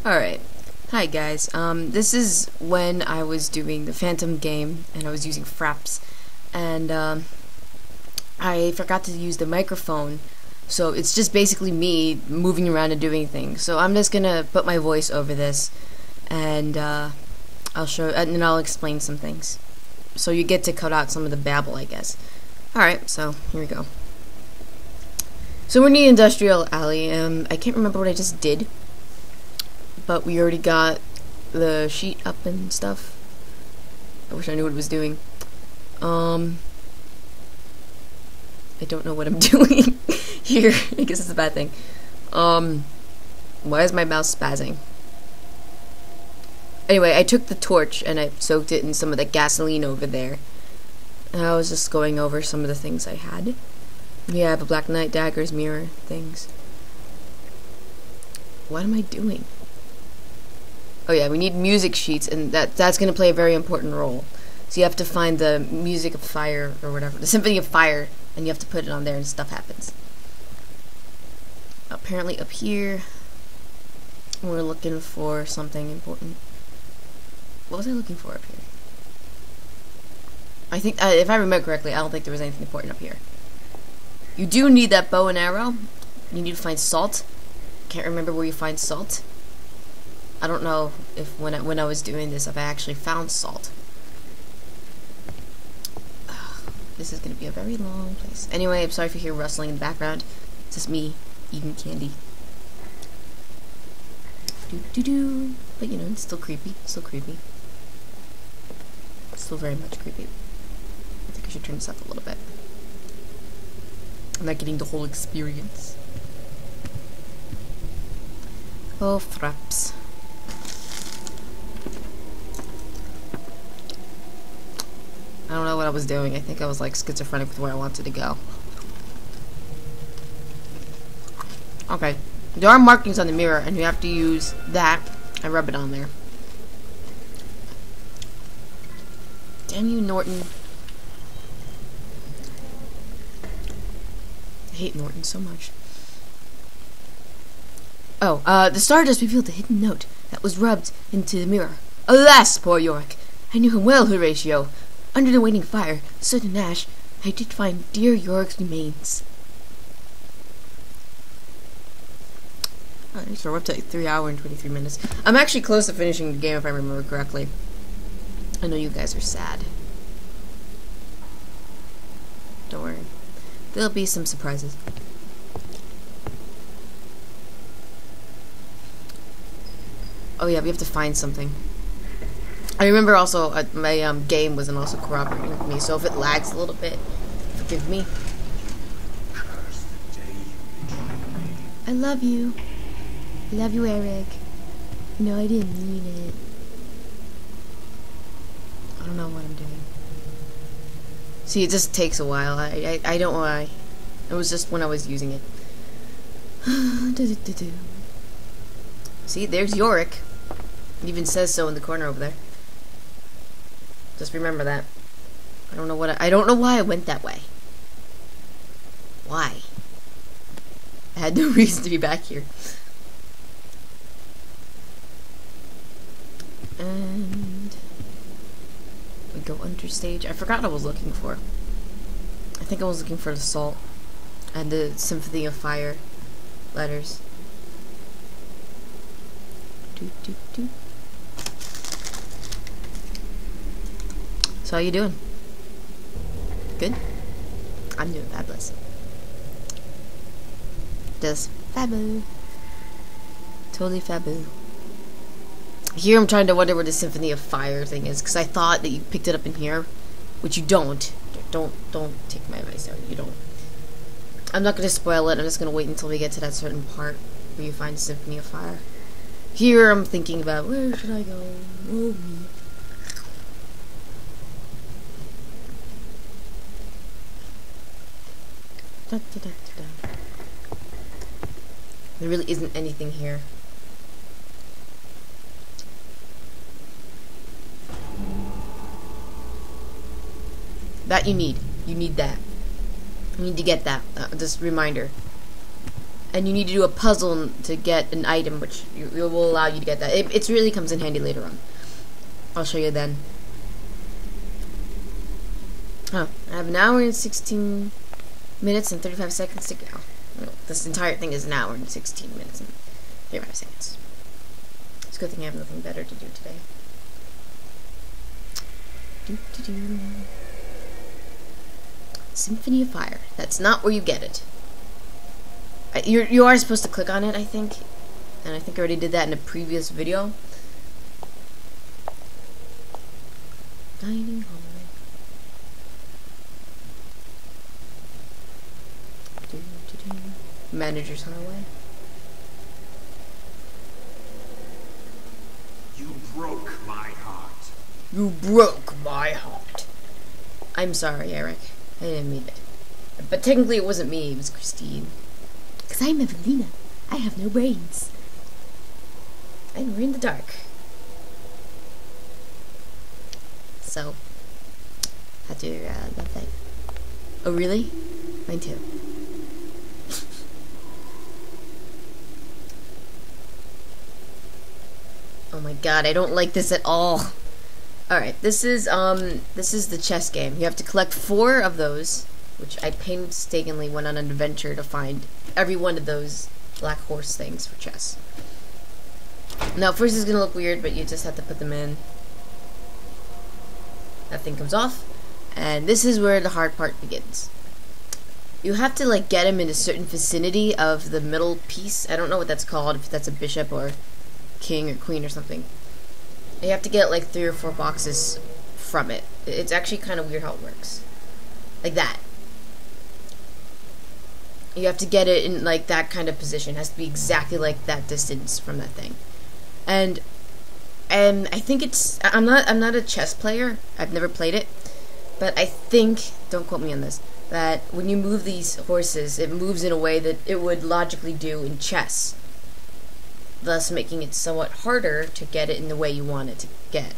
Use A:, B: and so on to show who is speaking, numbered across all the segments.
A: Alright. Hi guys. This is when I was doing the Phantomgame and I was using fraps. And I forgot to use the microphone. So it's just basically me moving around and doing things. So I'm just gonna put my voice over this and I'll show and then I'll explain some things. So you get to cut out some of the babble, I guess. Alright, so here we go. So we're in the industrial alley. I can't remember what I just did, but we already got the sheet up and stuff. I wish I knew what it was doing. I don't know what I'm doing here. I guess it's a bad thing. Why is my mouse spazzing? Anyway, I took the torch and I soaked it in some of the gasoline over there. And I was just going over some of the things I had. Yeah, I have a Black Knight, daggers, mirror, things. What am I doing? Oh yeah, we need music sheets, and that's going to play a very important role. So you have to find the music of fire, or whatever, the Symphony of Fire, and you have to put it on there and stuff happens. Apparently up here, we're looking for something important. What was I looking for up here? I think, if I remember correctly, I don't think there was anything important up here. You do need that bow and arrow. You need to find salt. Can't remember where you find salt. I don't know if when I was doing this, if I actually found salt. This is going to be a very long place. Anyway, I'm sorry if you hear rustling in the background. It's just me eating candy. Do. But you know, it's still creepy. Still creepy. Still very much creepy. I think I should turn this up a little bit. I'm not getting the whole experience. Oh, fraps. I don't know what I was doing. I think I was like schizophrenic with where I wanted to go. Okay. There are markings on the mirror, and you have to use that and rub it on there. Damn you, Norton. I hate Norton so much. Oh, the stardust revealed a hidden note that was rubbed into the mirror. Alas, poor Yorick! I knew him well, Horatio. Under the waiting fire, soot and ash, I did find dear Yorick's remains. Alright, so we're up to 3 hours and 23 minutes. I'm actually close to finishing the game if I remember correctly. I know you guys are sad. Don't worry. There'll be some surprises. Oh yeah, we have to find something. I remember also my game wasn't also cooperating with me, so if it lags a little bit, forgive me. I love you. I love you, Eric. No, I didn't mean it. I don't know what I'm doing. See, it just takes a while. I don't know why. It was just when I was using it. See, there's Yorick. It even says so in the corner over there. Just remember that. I don't know why I went that way. Why? I had no reason to be back here. And we go under stage. I forgot what I was looking for. I think I was looking for the salt and the Symphony of Fire letters. Do. So how you doing? Good? I'm doing fabulous. Just fabu. Totally fabu. Here I'm trying to wonder where the Symphony of Fire thing is, because I thought that you picked it up in here, which you don't. Don't take my advice out. You don't. I'm not going to spoil it. I'm just going to wait until we get to that certain part where you find the Symphony of Fire. Here I'm thinking about, where should I go? Oh, me. There really isn't anything here. That you need. You need that. You need to get that. Just reminder. and you need to do a puzzle to get an item, which will allow you to get that. It really comes in handy later on. I'll show you then. Oh, I have an hour and 16 minutes and 35 seconds to go. This entire thing is an hour and 16 minutes and 35 seconds. It's a good thing I have nothing better to do today. Symphony of Fire. That's not where you get it. You are supposed to click on it, I think. And I think I already did that in a previous video. Dining hallway. Manager's hallway.
B: You broke my heart.
A: You broke my heart. I'm sorry, Eric. I didn't mean it. But technically it wasn't me, it was Christine. Because I'm Evelina. I have no brains. And we're in the dark. So, had to love that. Oh, really? Mine too. Oh my god, I don't like this at all. Alright, this is the chess game. You have to collect 4 of those, which I painstakingly went on an adventure to find every one of those black horse things for chess. Now, first it's gonna look weird, but you just have to put them in. That thing comes off, and this is where the hard part begins. You have to, like, get them in a certain vicinity of the middle piece. I don't know what that's called, if that's a bishop or king or queen or something. You have to get like 3 or 4 boxes from it. It's actually kind of weird how it works. Like that. You have to get it in like that kind of position. It has to be exactly like that distance from that thing. And I think it's I'm not a chess player. I've never played it. But I think, don't quote me on this, that when you move these horses, it moves in a way that it would logically do in chess, thus making it somewhat harder to get it in the way you want it to get.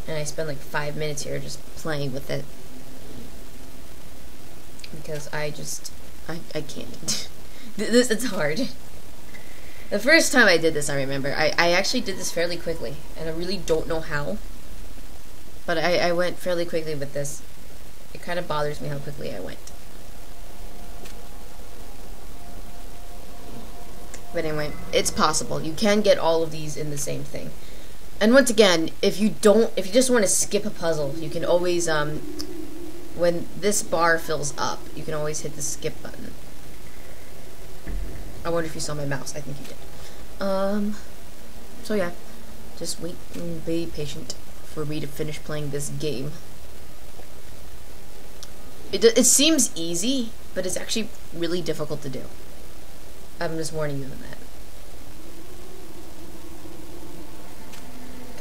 A: And I spent like 5 minutes here just playing with it, because I can't. It's hard. The first time I did this, I remember, I actually did this fairly quickly, and I really don't know how, but I went fairly quickly with this. It kind of bothers me how quickly I went. But anyway, it's possible. You can get all of these in the same thing. And once again, if you just want to skip a puzzle, you can always, when this bar fills up, you can always hit the skip button. I wonder if you saw my mouse. I think you did. So yeah, just wait and be patient for me to finish playing this game. It seems easy, but it's actually really difficult to do. I'm just warning you on that.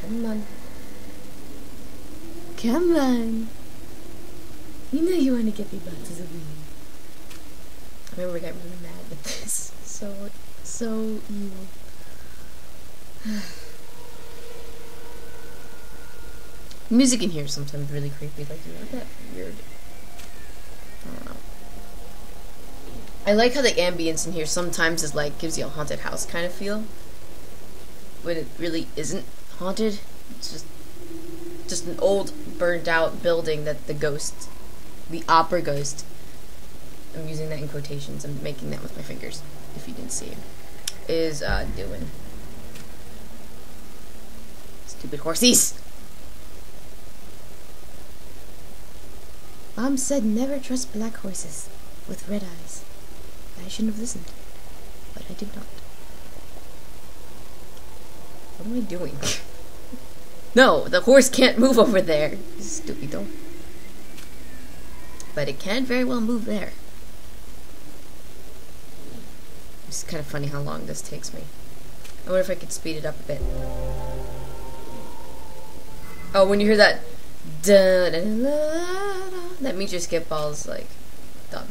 A: Come on. Come on. You know you want to get me boxes of weed. I remember I got really mad with this. So evil. Music in here is sometimes really creepy. Like, you know, that weird. I don't know. I like how the ambience in here sometimes is like gives you a haunted house kind of feel, when it really isn't haunted. It's just an old burnt out building that the opera ghost, I'm using that in quotations, I'm making that with my fingers if you didn't see it, is doing. Stupid horsies. Mom said never trust black horses with red eyes. I shouldn't have listened, but I did not. What am I doing? No, the horse can't move over there. Stupido. But it can very well move there. It's kind of funny how long this takes me. I wonder if I could speed it up a bit. Oh, when you hear that, that means your skip ball's like done.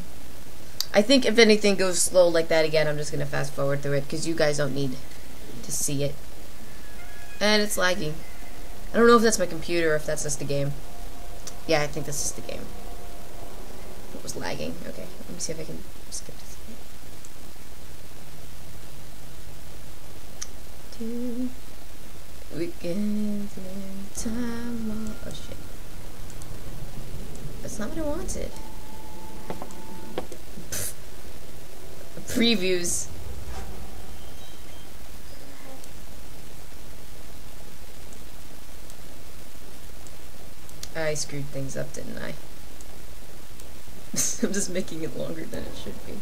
A: I think if anything goes slow like that again, I'm just gonna fast forward through it because you guys don't need to see it. And it's lagging. I don't know if that's my computer or if that's just the game. Yeah, I think this is the game. It was lagging. Okay, let me see if I can skip this. do. Weekends and time. Oh shit. That's not what I wanted. Pfft. Previews. I screwed things up, didn't I? I'm just making it longer than it should be.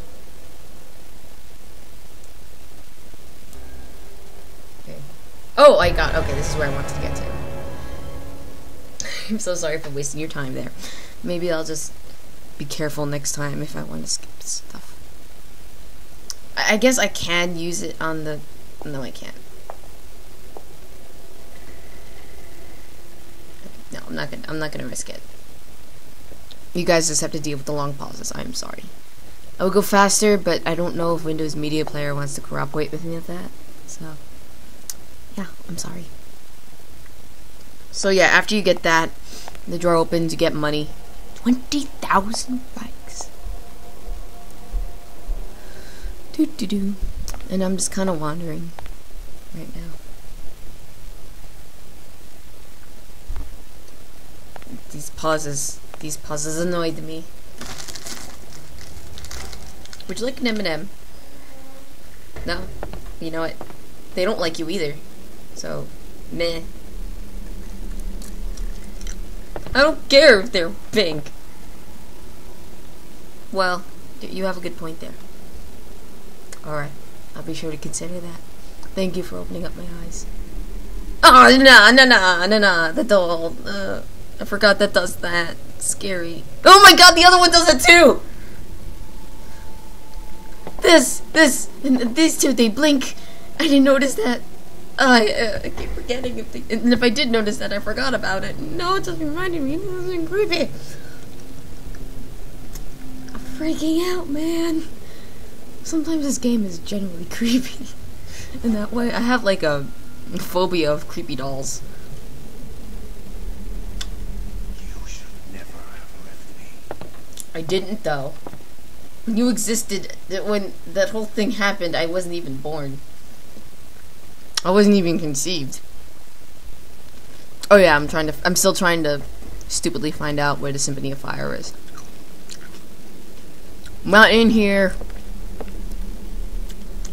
A: Okay. Oh, okay, this is where I wanted to get to. I'm so sorry for wasting your time there. Maybe I'll just be careful next time if I want to skip stuff. I guess I can use it on the... No, I can't. No, I'm not gonna risk it. You guys just have to deal with the long pauses. I'm sorry. I will go faster, but I don't know if Windows Media Player wants to cooperate with me with that. So, yeah, I'm sorry. So yeah, after you get that, the drawer opens, you get money. 20,000 likes. Doo-doo-doo. And I'm just kind of wandering right now. These pauses annoyed me. Would you like an M&M? No? You know what? They don't like you either. So, meh. I don't care if they're pink. Well, you have a good point there. Alright, I'll be sure to consider that. Thank you for opening up my eyes. Oh, no, the doll. I forgot that does that. Scary. Oh my god, the other one does it too! And these two, they blink. I didn't notice that. I keep forgetting and if I did notice that, I forgot about it. No, it just reminded me. This is creepy. I'm freaking out, man. Sometimes this game is genuinely creepy. In that way, I have like a phobia of creepy dolls.
B: You should never have left me.
A: I didn't, though. You existed when that whole thing happened. I wasn't even born. I wasn't even conceived. Oh yeah, I'm still trying to stupidly find out where the Symphony of Fire is. I'm not in here.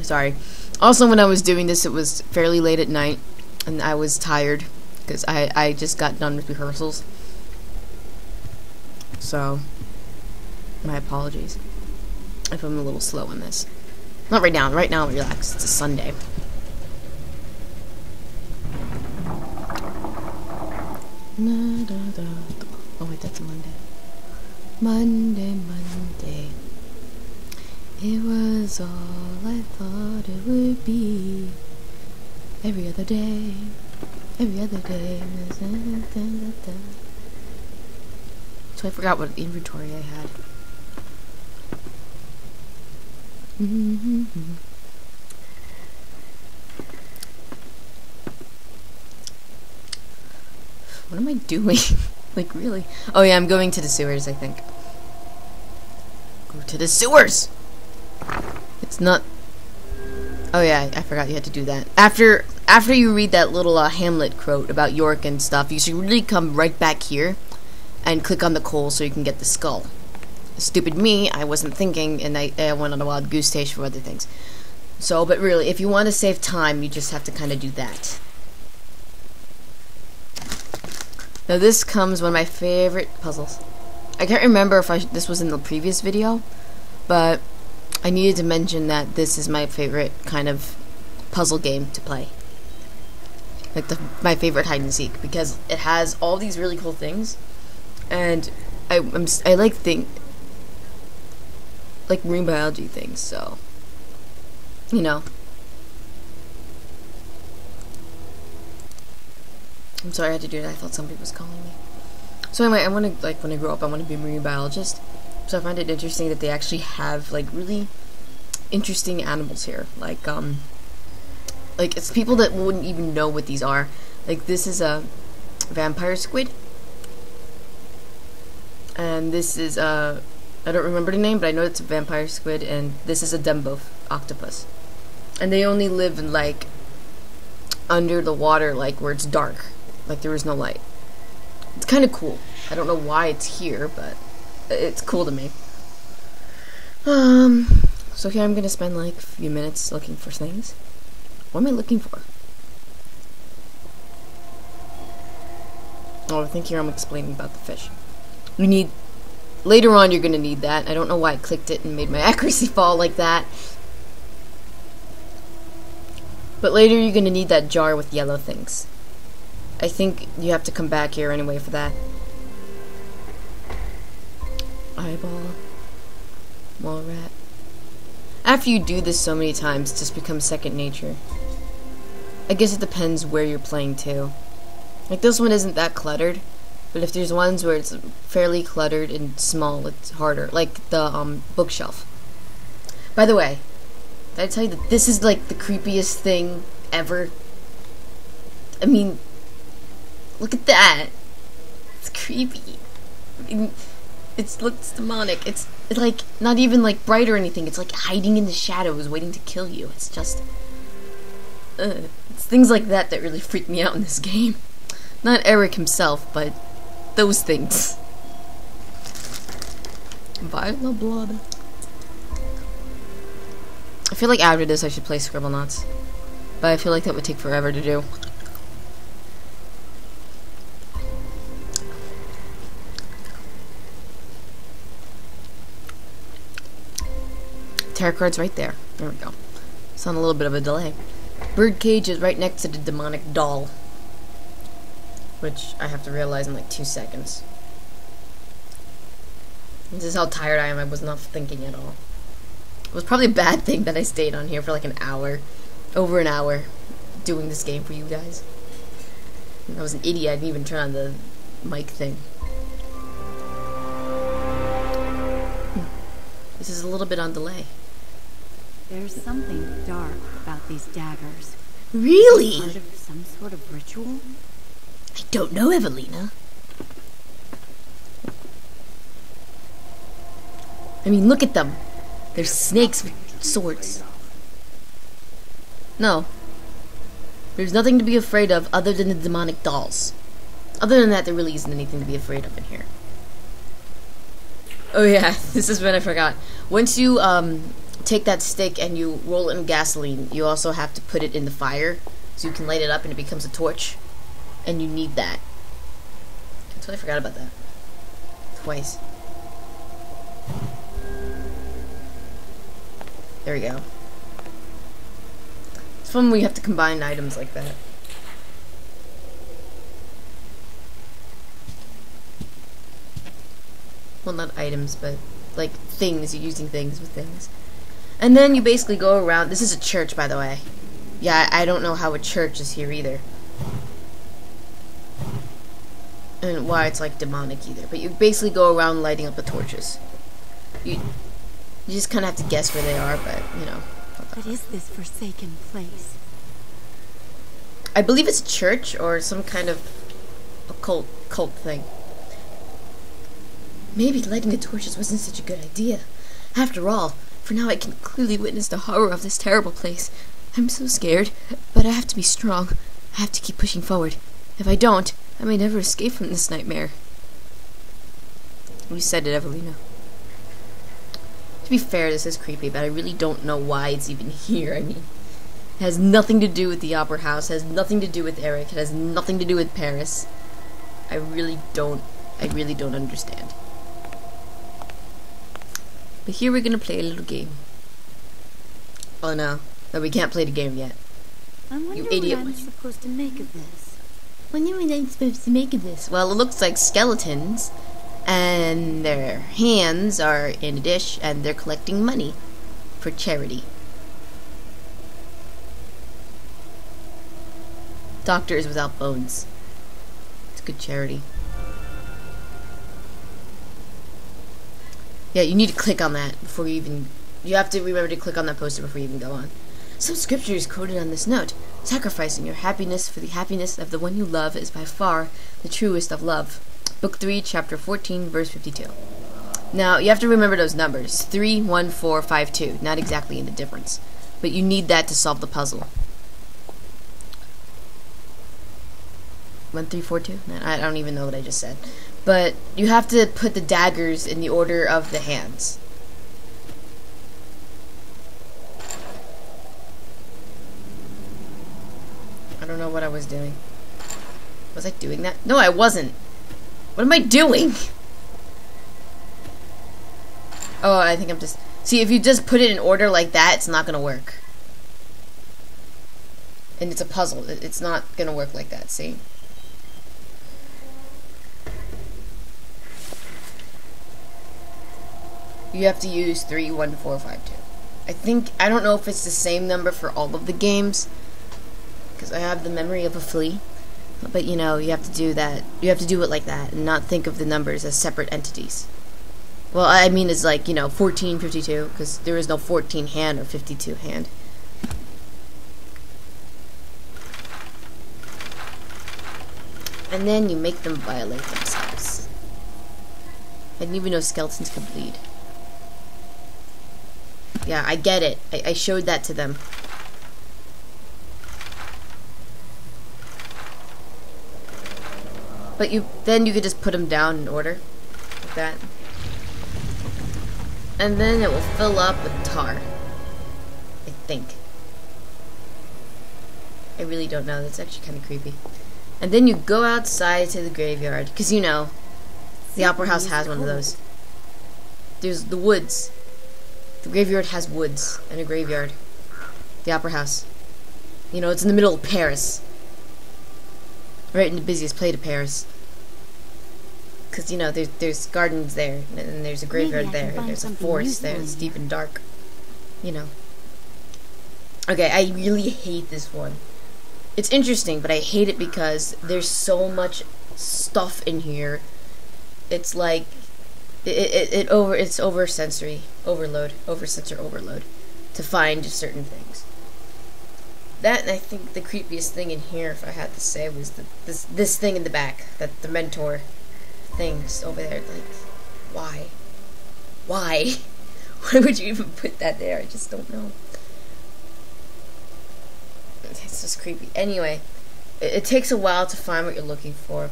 A: Sorry. Also, when I was doing this, it was fairly late at night, and I was tired because I just got done with rehearsals. So, my apologies if I'm a little slow on this. Not right now. Right now, relax. It's a Sunday. Oh wait, that's a Monday. Monday. It was all I thought it would be. Every other day. So I forgot what inventory I had. What am I doing? Like, really? Oh yeah, I'm going to the sewers, I think. Go to the sewers! It's not... Oh yeah, I forgot you had to do that. After you read that little Hamlet quote about York and stuff, you should really come right back here and click on the coal so you can get the skull. Stupid me, I wasn't thinking, and I went on a wild goose chase for other things. So, but really, if you want to save time, you just have to kind of do that. Now this comes one of my favorite puzzles. I can't remember if this was in the previous video, but I needed to mention that this is my favorite kind of puzzle game to play. Like my favorite hide and seek, because it has all these really cool things, and I like marine biology things, so you know. I'm sorry I had to do that. I thought somebody was calling me. So anyway, I want to, like, when I grow up, I want to be a marine biologist. So I find it interesting that they actually have, like, really interesting animals here. Like it's people that wouldn't even know what these are. Like, this is a vampire squid. And this is I don't remember the name, but I know it's a vampire squid. And this is a Dumbo octopus. And they only live in, like, under the water, like where it's dark, like there is no light. It's kind of cool. I don't know why it's here, but it's cool to me. So here I'm gonna spend like a few minutes looking for things. What am I looking for? Oh, I think here I'm explaining about the fish. You need, later on you're gonna need that. I don't know why I clicked it and made my accuracy fall like that. But later you're gonna need that jar with yellow things. I think you have to come back here anyway for that. Eyeball. Mole rat. After you do this so many times, it just becomes second nature. I guess it depends where you're playing too. Like this one isn't that cluttered, but if there's ones where it's fairly cluttered and small, it's harder. Like the bookshelf. By the way, did I tell you that this is like the creepiest thing ever? I mean, look at that. It's creepy. It looks demonic. It's like not even like bright or anything. It's like hiding in the shadows, waiting to kill you. It's just, it's things like that that really freak me out in this game. Not Eric himself, but those things. Viola blood. I feel like after this I should play Scribblenauts, but I feel like that would take forever to do. Tarot card's right there. There we go. It's on a little bit of a delay. Birdcage is right next to the demonic doll, which I have to realize in like 2 seconds. This is how tired I am. I was not thinking at all. It was probably a bad thing that I stayed on here for like an hour, over an hour, doing this game for you guys. And I was an idiot. I didn't even turn on the mic thing. This is a little bit on delay.
C: There's something dark about these daggers.
A: Really?
C: Part of some sort of ritual?
A: I don't know, Evelina. I mean, look at them. They're snakes with swords. No. There's nothing to be afraid of other than the demonic dolls. Other than that, there really isn't anything to be afraid of in here. Oh yeah, this is when I forgot. Once you take that stick and you roll it in gasoline, you also have to put it in the fire so you can light it up and it becomes a torch. And you need that. I totally forgot about that. Twice. There we go. It's fun when we have to combine items like that. Well, not items, but like things. You're using things with things. And then you basically go around. This is a church, by the way. Yeah, I don't know how a church is here either. And why it's like demonic either. But you basically go around lighting up the torches. You just kind of have to guess where they are, but you know.
C: What is this forsaken place?
A: I believe it's a church or some kind of occult cult thing. Maybe lighting the torches wasn't such a good idea. After all, for now I can clearly witness the horror of this terrible place. I'm so scared, but I have to be strong. I have to keep pushing forward. If I don't, I may never escape from this nightmare. You said it, Evelina. To be fair, this is creepy, but I really don't know why it's even here. I mean, it has nothing to do with the Opera House. It has nothing to do with Eric. It has nothing to do with Paris. I really don't understand. But here we're gonna play a little game. Oh no, we can't play the game yet.
C: I wonder
A: You idiot.
C: what I'm supposed to make of this.
A: What am I supposed to make of this? Well, it looks like skeletons, and their hands are in a dish, and they're collecting money for charity. Doctors Without Bones. It's good charity. Yeah, you need to click on that before you even... You have to remember to click on that poster before you even go on. Some scripture is quoted on this note. Sacrificing your happiness for the happiness of the one you love is by far the truest of love. Book 3, chapter 14, verse 52. Now, you have to remember those numbers. 3, 1, 4, 5, 2. Not exactly in the difference. But you need that to solve the puzzle. 1342. I don't even know what I just said. But you have to put the daggers in the order of the hands. I don't know what I was doing. Was I doing that? No, I wasn't. What am I doing? Oh, I think I'm just... See, if you just put it in order like that, it's not gonna work. And it's a puzzle. It's not gonna work like that, see? You have to use 3, 1, 4, 5, 2. I don't know if it's the same number for all of the games, because I have the memory of a flea. But you know, you have to do that. You have to do it like that, and not think of the numbers as separate entities. Well, I mean, it's like, you know, 14, 52, because there is no 14 hand or 52 hand. And then you make them violate themselves. I didn't even know skeletons can bleed. Yeah, I get it. I showed that to them. But then you could just put them down in order, like that. And then it will fill up with tar. I think. I really don't know. That's actually kind of creepy. And then you go outside to the graveyard, because you know, the Opera House has one of those. There's the woods. The graveyard has woods and a graveyard. The Opera House. You know, it's in the middle of Paris. Right in the busiest place of Paris. Because, you know, there's gardens there, and there's a graveyard there, and there's a forest there that's deep and dark. You know. Okay, I really hate this one. It's interesting, but I hate it because there's so much stuff in here. It's like, it's over sensory overload, sensor overload, to find certain things. That, and I think the creepiest thing in here, if I had to say, was this thing in the back, that the mentor things over there. Like, why? Why would you even put that there? I just don't know. It's just creepy. Anyway, it takes a while to find what you're looking for,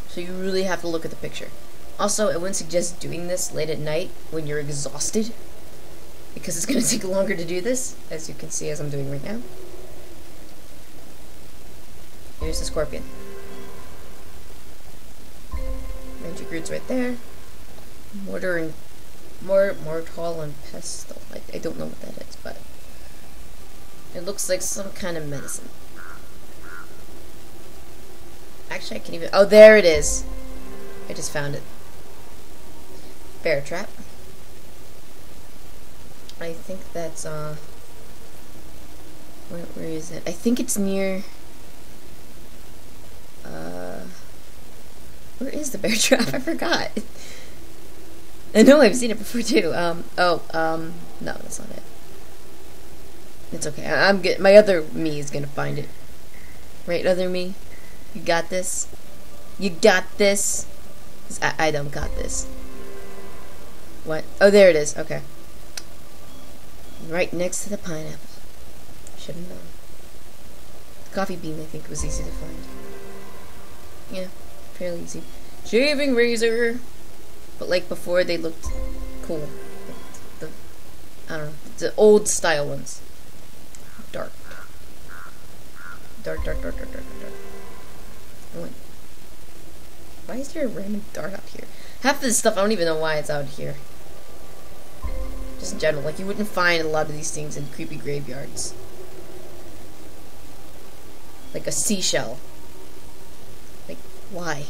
A: so you really have to look at the picture. Also, I wouldn't suggest doing this late at night when you're exhausted, because it's going to take longer to do this, as you can see as I'm doing right now. Here's the scorpion. Magic roots right there. Mortar and mortal and pestle. I don't know what that is, but it looks like some kind of medicine. Actually, I can even... Oh, there it is. I just found it. Bear trap. I think that's, where is it? I think it's near... Where is the bear trap? I forgot. I know I've seen it before, too. No, that's not it. It's okay. I'm good. My other me is gonna find it. Right, other me? You got this? You got this? 'Cause I don't got this. What? Oh, there it is. Okay. Right next to the pineapple. Should have known. The coffee bean, I think, was easy to find. Yeah, fairly easy. Shaving razor! But like before, they looked cool. I don't know. The old style ones. Dark. Dark. Why is there a random dart out here? Half of this stuff, I don't even know why it's out here. Just in general, like, you wouldn't find a lot of these things in creepy graveyards. Like a seashell. Like, why?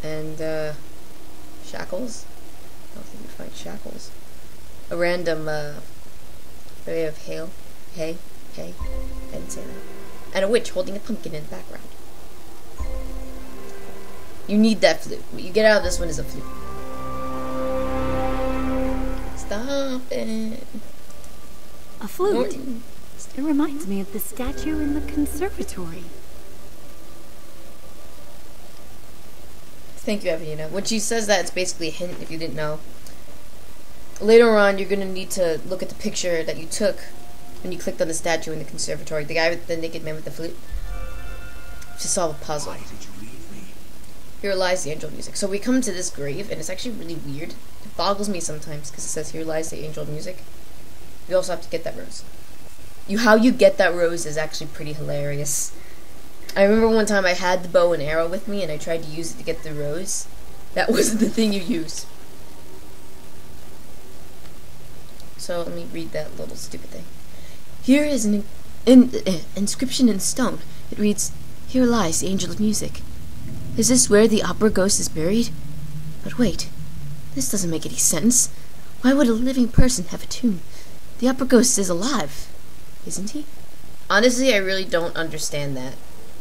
A: And, shackles? I don't think you'd find shackles. A random, ray of hail. Hay. I didn't say that. And a witch holding a pumpkin in the background. You need that flute. What you get out of this one is a flute. Stop it.
C: A flute? It reminds me of the statue in the conservatory.
A: Thank you, Evanina. When she says that, it's basically a hint if you didn't know. Later on, you're going to need to look at the picture that you took when you clicked on the statue in the conservatory. The guy with the naked man with the flute. To solve a puzzle.
B: Why did you leave me?
A: Here lies the angel of music. So we come to this grave, and it's actually really weird. It boggles me sometimes, because it says, here lies the angel of music. You also have to get that rose. How you get that rose is actually pretty hilarious. I remember one time I had the bow and arrow with me, and I tried to use it to get the rose. That wasn't the thing you use. So let me read that little stupid thing. Here is an inscription in stone. It reads, here lies the angel of music. Is this where the opera ghost is buried? But wait, this doesn't make any sense. Why would a living person have a tomb? The opera ghost is alive, isn't he? Honestly, I really don't understand that.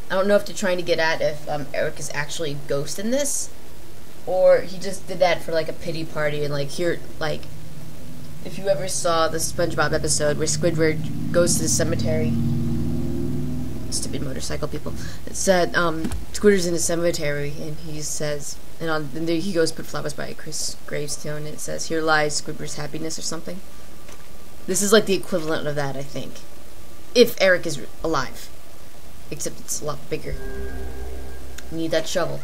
A: I don't know if they're trying to get at if Eric is actually a ghost in this, or he just did that for like a pity party and like here, like if you ever saw the SpongeBob episode where Squidward goes to the cemetery. Stupid motorcycle people. It said Squidward's in the cemetery and he says, and there he goes, put flowers by Chris' gravestone, and it says, here lies Squidward's happiness or something. This is like the equivalent of that, I think, if Eric is alive, except it's a lot bigger. You need that shovel.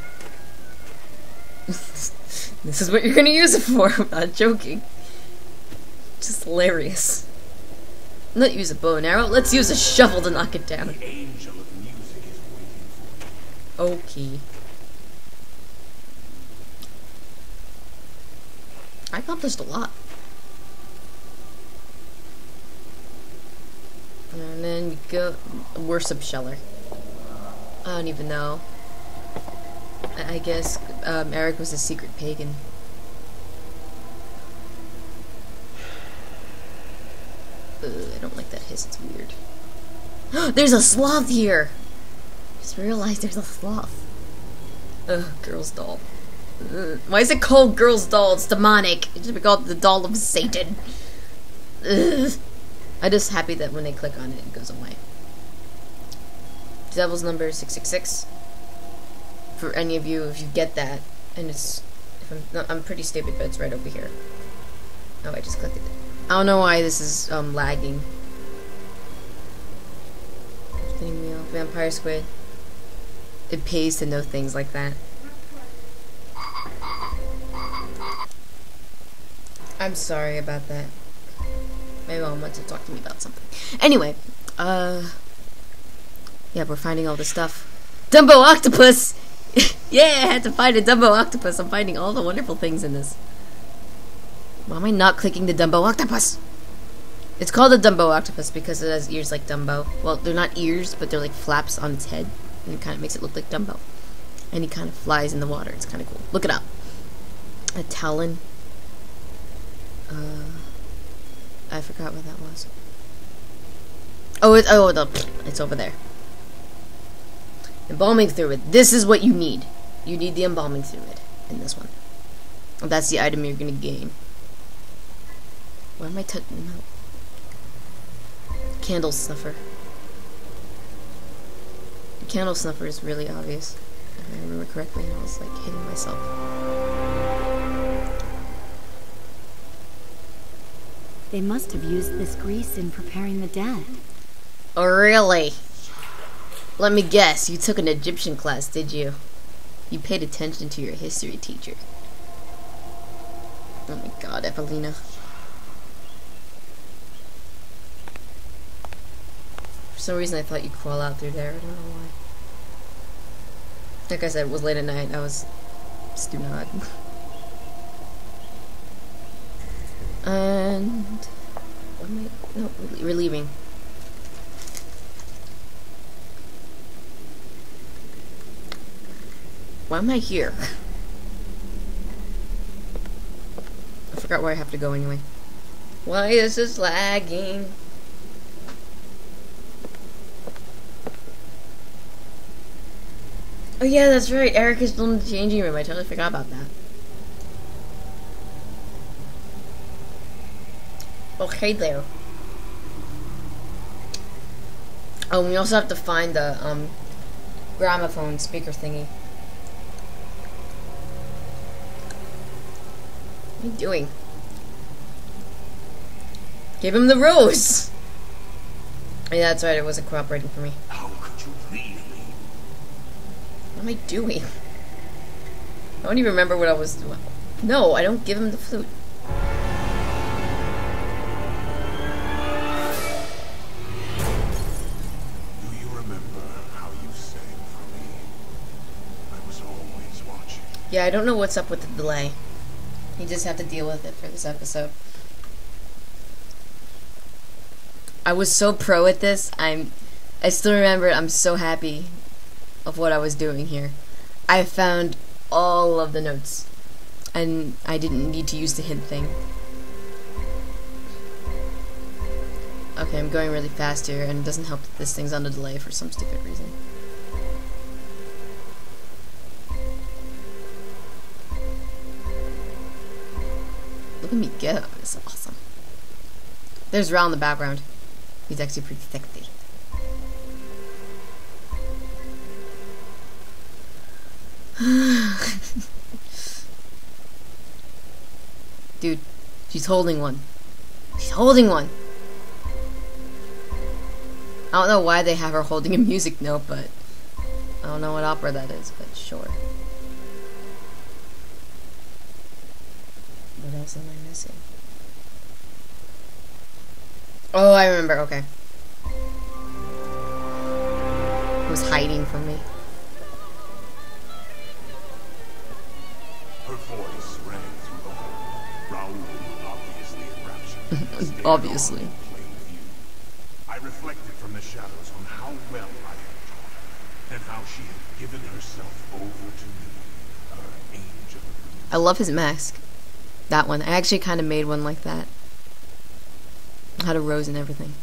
A: This is what you're gonna use it for. I'm not joking. Just hilarious. Not use a bow and arrow. Let's use a shovel to knock it down.
B: The angel of music is waiting for me.
A: Okay. I accomplished a lot. And then we go worship Scheller. I don't even know. I guess Eric was a secret pagan. I don't like that hiss, it's weird. There's a sloth here! Just realized there's a sloth. Ugh, girl's doll. Ugh. Why is it called girl's doll? It's demonic. It should be called the doll of Satan. Ugh. I'm just happy that when they click on it, it goes away. Devil's number 666. For any of you, if you get that, and it's, I'm pretty stupid, but it's right over here. Oh, I just clicked it. I don't know why this is lagging. Spinning wheel, vampire squid. It pays to know things like that. I'm sorry about that. My mom wants to talk to me about something. Anyway, yeah, we're finding all this stuff. Dumbo octopus! Yeah, I had to find a Dumbo octopus. I'm finding all the wonderful things in this. Why am I not clicking the Dumbo octopus? It's called a Dumbo octopus because it has ears like Dumbo. Well, they're not ears, but they're like flaps on its head. And it kind of makes it look like Dumbo. And he kind of flies in the water. It's kind of cool. Look it up. A talon. I forgot what that was. Oh, it's over there. Embalming fluid. This is what you need. You need the embalming fluid in this one. That's the item you're gonna gain. Why am I touching? No. Candle snuffer. The candle snuffer is really obvious, if I remember correctly, and I was like hitting myself.
C: They must have used this grease in preparing the dead.
A: Oh, really? Let me guess, you took an Egyptian class, did you? You paid attention to your history teacher. Oh my god, Evelina. For some reason I thought you'd crawl out through there, I don't know why. Like I said, it was late at night, I was stupid. And... what am I... no, we're leaving. Why am I here? I forgot where I have to go anyway. Why is this lagging? Oh yeah, that's right. Eric is still in the changing room. I totally forgot about that. Okay there. Oh, we also have to find the gramophone speaker thingy. What are you doing? Give him the rose! Yeah, that's right, it wasn't cooperating for me.
B: How could you leave me?
A: What am I doing? I don't even remember what I was doing. No, I don't give him the flute.
B: Do you remember how you sang for me? I was always watching.
A: Yeah, I don't know what's up with the delay. You just have to deal with it for this episode. I was so pro at this. I still remember it. I'm so happy of what I was doing here. I found all of the notes, and I didn't need to use the hint thing. Okay, I'm going really fast here, and it doesn't help that this thing's on a delay for some stupid reason. Look at me go. This is awesome. There's Ral in the background. He's actually pretty sexy. Dude, she's holding one. She's holding one. I don't know why they have her holding a music note, but I don't know what opera that is, but sure. What else am I missing? Oh, I remember, okay. It was hiding from me.
B: Her voice rang through the hall. Raoul, obviously enraptured.
A: Obviously.
B: Stared on in plain view. I reflected from the shadows on how well I had taught her, and how she had given herself over to me, her angel.
A: I love his mask. That one. I actually kind of made one like that. Had a rose and everything.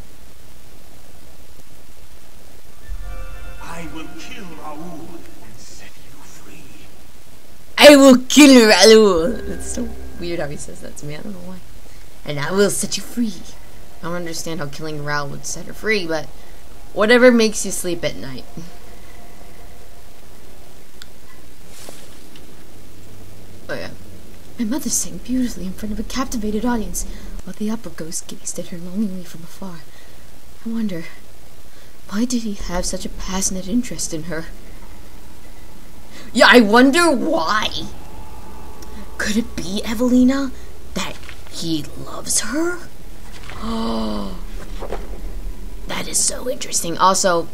B: I will kill Raoul and set you free.
A: I will kill Raoul. It's so weird how he says that to me. I don't know why. And I will set you free. I don't understand how killing Raoul would set her free, but whatever makes you sleep at night. Oh yeah. My mother sang beautifully in front of a captivated audience, while the opera ghost gazed at her longingly from afar. I wonder, why did he have such a passionate interest in her? Yeah, I wonder why. Could it be, Evelina, that he loves her? Oh, that is so interesting. Also,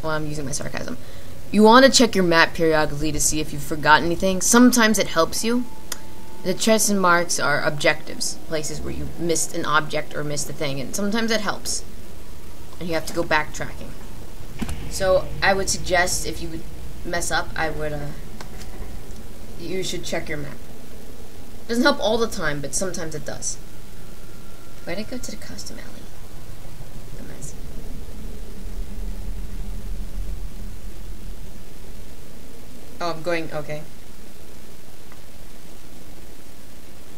A: well, I'm using my sarcasm. You want to check your map periodically to see if you've forgotten anything. Sometimes it helps you. The checks and marks are objectives, places where you missed an object or missed a thing, and sometimes it helps. And you have to go backtracking. So I would suggest if you would mess up, you should check your map. It doesn't help all the time, but sometimes it does. Why'd I go to the costume alley? Dumbass. Oh, I'm going, okay.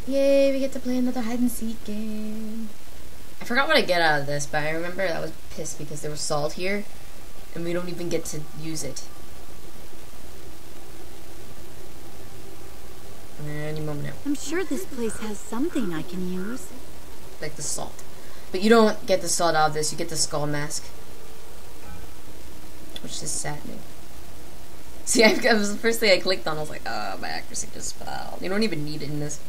A: Yay, we get to play another hide and seek game. I forgot what I get out of this, but I remember I was pissed because there was salt here, and we don't even get to use it. Any moment now.
C: I'm sure this place has something I can use.
A: Like the salt. But you don't get the salt out of this, you get the skull mask. Which is saddening. See, it was the first thing I clicked on, I was like, oh, my accuracy just fell. You don't even need it in this.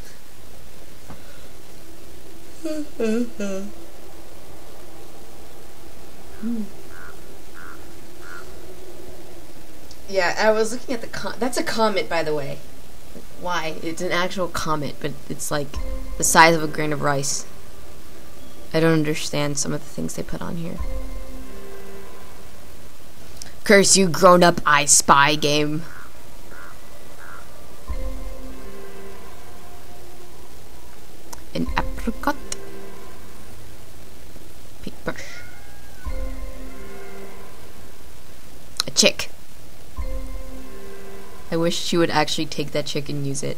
A: Yeah, I was looking at the that's a comet, by the way. Why? It's an actual comet, but it's like the size of a grain of rice. I don't understand some of the things they put on here. Curse you, grown-up I Spy game. An apricot. Paintbrush. A chick. I wish she would actually take that chick and use it.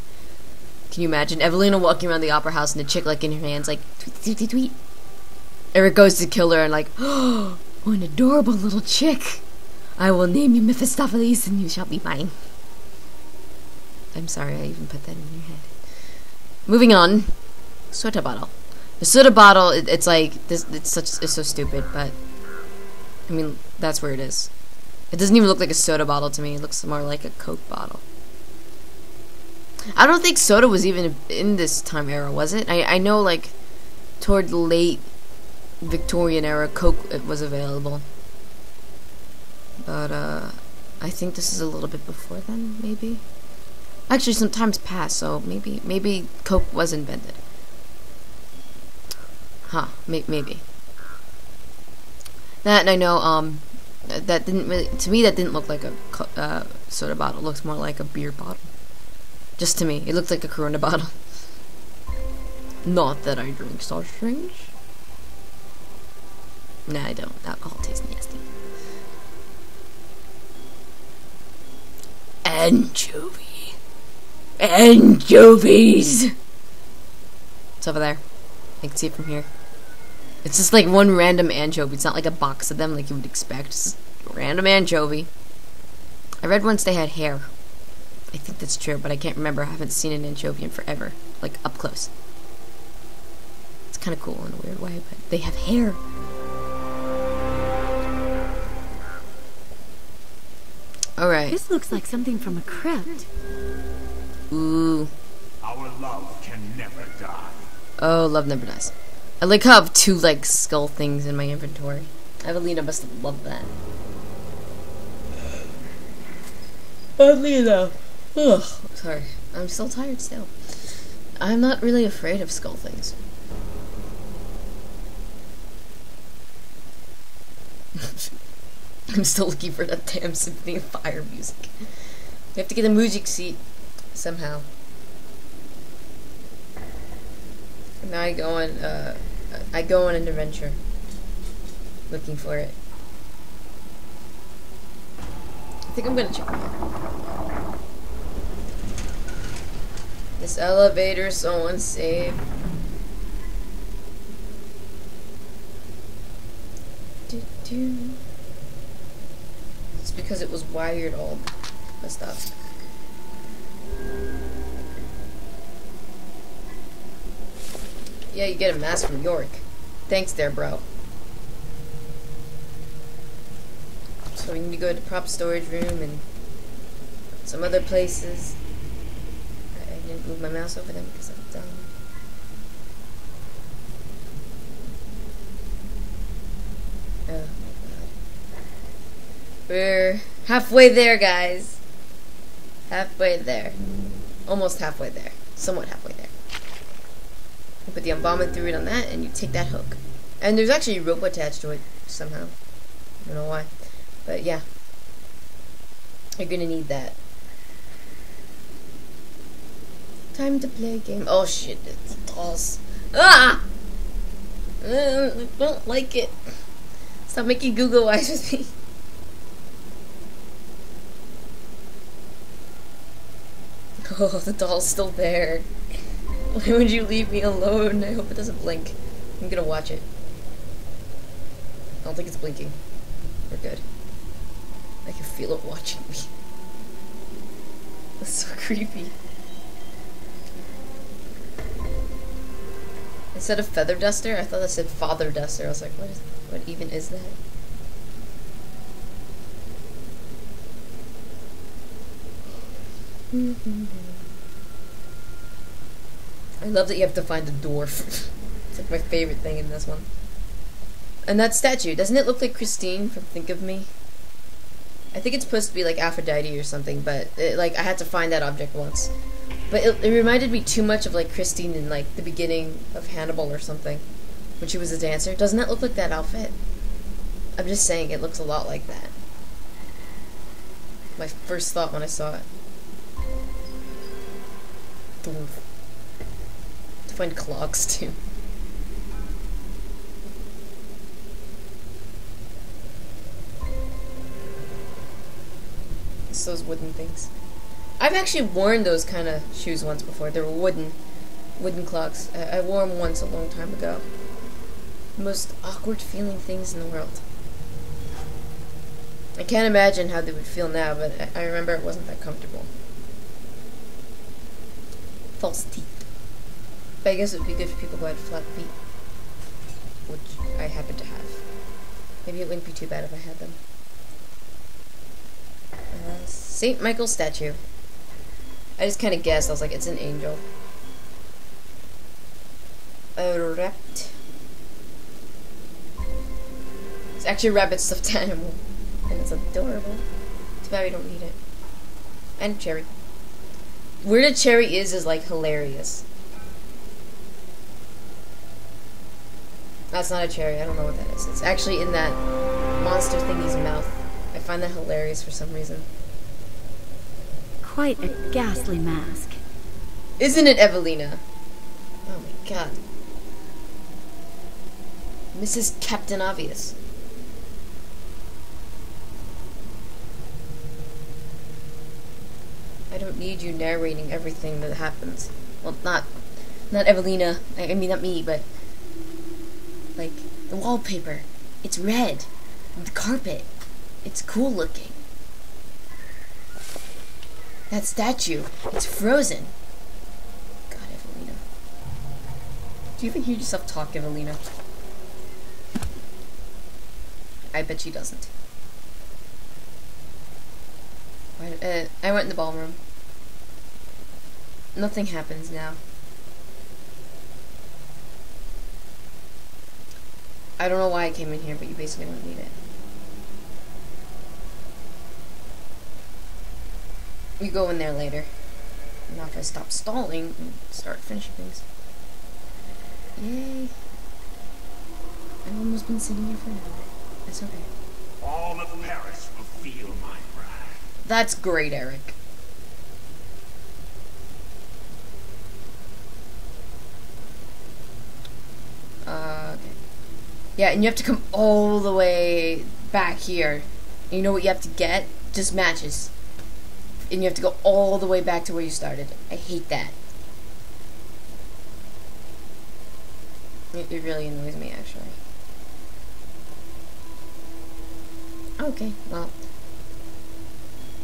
A: Can you imagine Evelina walking around the opera house and the chick like in her hands like tweet tweet tweet tweet. Eric goes to kill her and like, oh, an adorable little chick. I will name you Mephistopheles and you shall be mine. I'm sorry I even put that in your head. Moving on. Soda bottle. The soda bottle, it's like this. It's so stupid, but I mean that's where it is. It doesn't even look like a soda bottle to me. It looks more like a Coke bottle. I don't think soda was even in this time era, was it? I know like toward the late Victorian era, Coke was available, but I think this is a little bit before then, maybe. Actually, some time's passed, so maybe Coke was invented. Huh? Maybe. That, and I know that didn't really, to me that didn't look like a soda bottle. It looks more like a beer bottle. Just to me, it looked like a Corona bottle. Not that I drink soft drinks. Nah, I don't. Alcohol tastes nasty. Anchovy. Anchovies! It's over there. I can see it from here. It's just like one random anchovy. It's not like a box of them like you would expect. It's just a random anchovy. I read once they had hair. I think that's true, but I can't remember. I haven't seen an anchovy in forever. Like, up close. It's kind of cool in a weird way, but they have hair. Alright.
C: This looks like something from a crypt.
A: Ooh.
B: Our love can never die.
A: Oh, love never dies. I like how I have two, like, skull things in my inventory. Evelina must have loved that. Oddly enough. Ugh. Sorry. I'm still tired still. I'm not really afraid of skull things. I'm still looking for that damn Symphony of Fire music. You have to get a music seat somehow. Now I go on an adventure looking for it. I think I'm gonna check it out. This elevator is so unsafe. It's because it was wired all messed up. Yeah, you get a mask from York. Thanks there, bro. So we need to go to prop storage room and some other places. I didn't move my mouse over them because I'm dumb. Oh my god. We're halfway there, guys. Halfway there. Almost halfway there. Somewhat halfway there. You put the embalming fluid on that and you take that hook. And there's actually a rope attached to it somehow. I don't know why. But yeah. You're gonna need that. Time to play a game. Oh shit, it's dolls. Ah! I don't like it. Stop making Google eyes with me. Oh, the doll's still there. Why would you leave me alone? I hope it doesn't blink. I'm gonna watch it. I don't think it's blinking. We're good. I can feel it watching me. That's so creepy. Instead of feather duster, I thought that said father duster. I was like, what even is that? I love that you have to find a dwarf. It's like my favorite thing in this one. And that statue, doesn't it look like Christine from Think of Me? I think it's supposed to be like Aphrodite or something, but like I had to find that object once. But it reminded me too much of like Christine in like the beginning of Hannibal or something, when she was a dancer. Doesn't that look like that outfit? I'm just saying it looks a lot like that. My first thought when I saw it. Dwarf. To find clocks too. It's those wooden things. I've actually worn those kind of shoes once before. They were wooden clocks. I wore them once a long time ago. The most awkward feeling things in the world. I can't imagine how they would feel now, but I remember it wasn't that comfortable. False teeth. But I guess it would be good for people who had flat feet. which I happen to have. Maybe it wouldn't be too bad if I had them. St. Michael statue. I just kind of guessed. I was like, it's an angel. Erect. It's actually a rabbit stuffed animal. And it's adorable. Too bad we don't need it. And cherry. Where the cherry is like hilarious. That's not a cherry. I don't know what that is. It's actually in that monster thingy's mouth. I find that hilarious for some reason.
C: Quite a ghastly mask.
A: Isn't it, Evelina? Oh my god. Mrs. Captain Obvious. I don't need you narrating everything that happens. Well, not Evelina. I mean, not me, but like the wallpaper. It's red. The carpet. It's cool looking. That statue. It's frozen. God, Evelina. Do you even hear yourself talk, Evelina? I bet she doesn't. I went in the ballroom. Nothing happens now. I don't know why I came in here, but you basically don't need it. We go in there later. Now if I stop stalling and start finishing things. Yay. I've almost been sitting here for an hour. It's okay.
B: All of Paris will feel my wrath.
A: That's great, Eric. Okay. Yeah, and you have to come all the way back here. And you know what you have to get? Just matches. And you have to go all the way back to where you started. I hate that. It really annoys me, actually. Okay, well.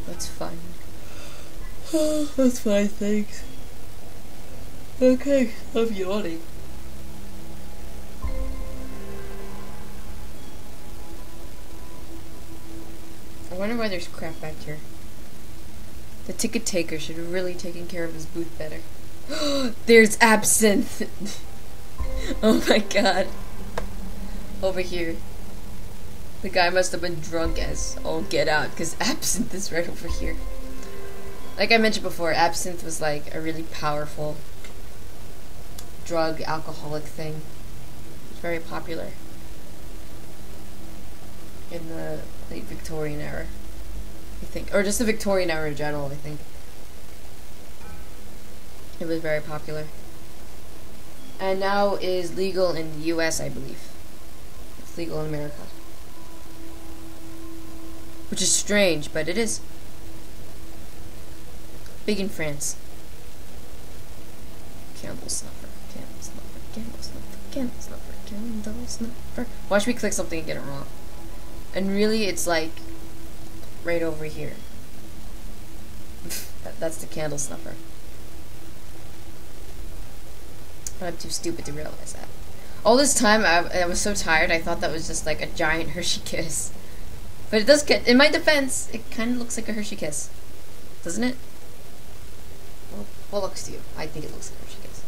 A: That's fine. That's fine, thanks. Okay, I'm yawning. I wonder why there's crap back here. The ticket taker should have really taken care of his booth better. There's absinthe! Oh my god. Over here. The guy must have been drunk as all get out, because absinthe is right over here. Like I mentioned before, absinthe was like a really powerful drug, alcoholic thing. It's very popular in the late Victorian era, I think. Or just the Victorian era in general, I think. It was very popular. And now is legal in the US, I believe. It's legal in America. Which is strange, but it is. Big in France. Candle snuffer, candle snuffer, candle snuffer, candle snuffer, candle snuffer. Watch me click something and get it wrong. And really, it's like right over here. That's the candle snuffer. But I'm too stupid to realize that. All this time, I was so tired, I thought that was just like a giant Hershey Kiss. But it does get, in my defense, it kind of looks like a Hershey Kiss. Doesn't it? Well, what looks to you? I think it looks like a Hershey Kiss.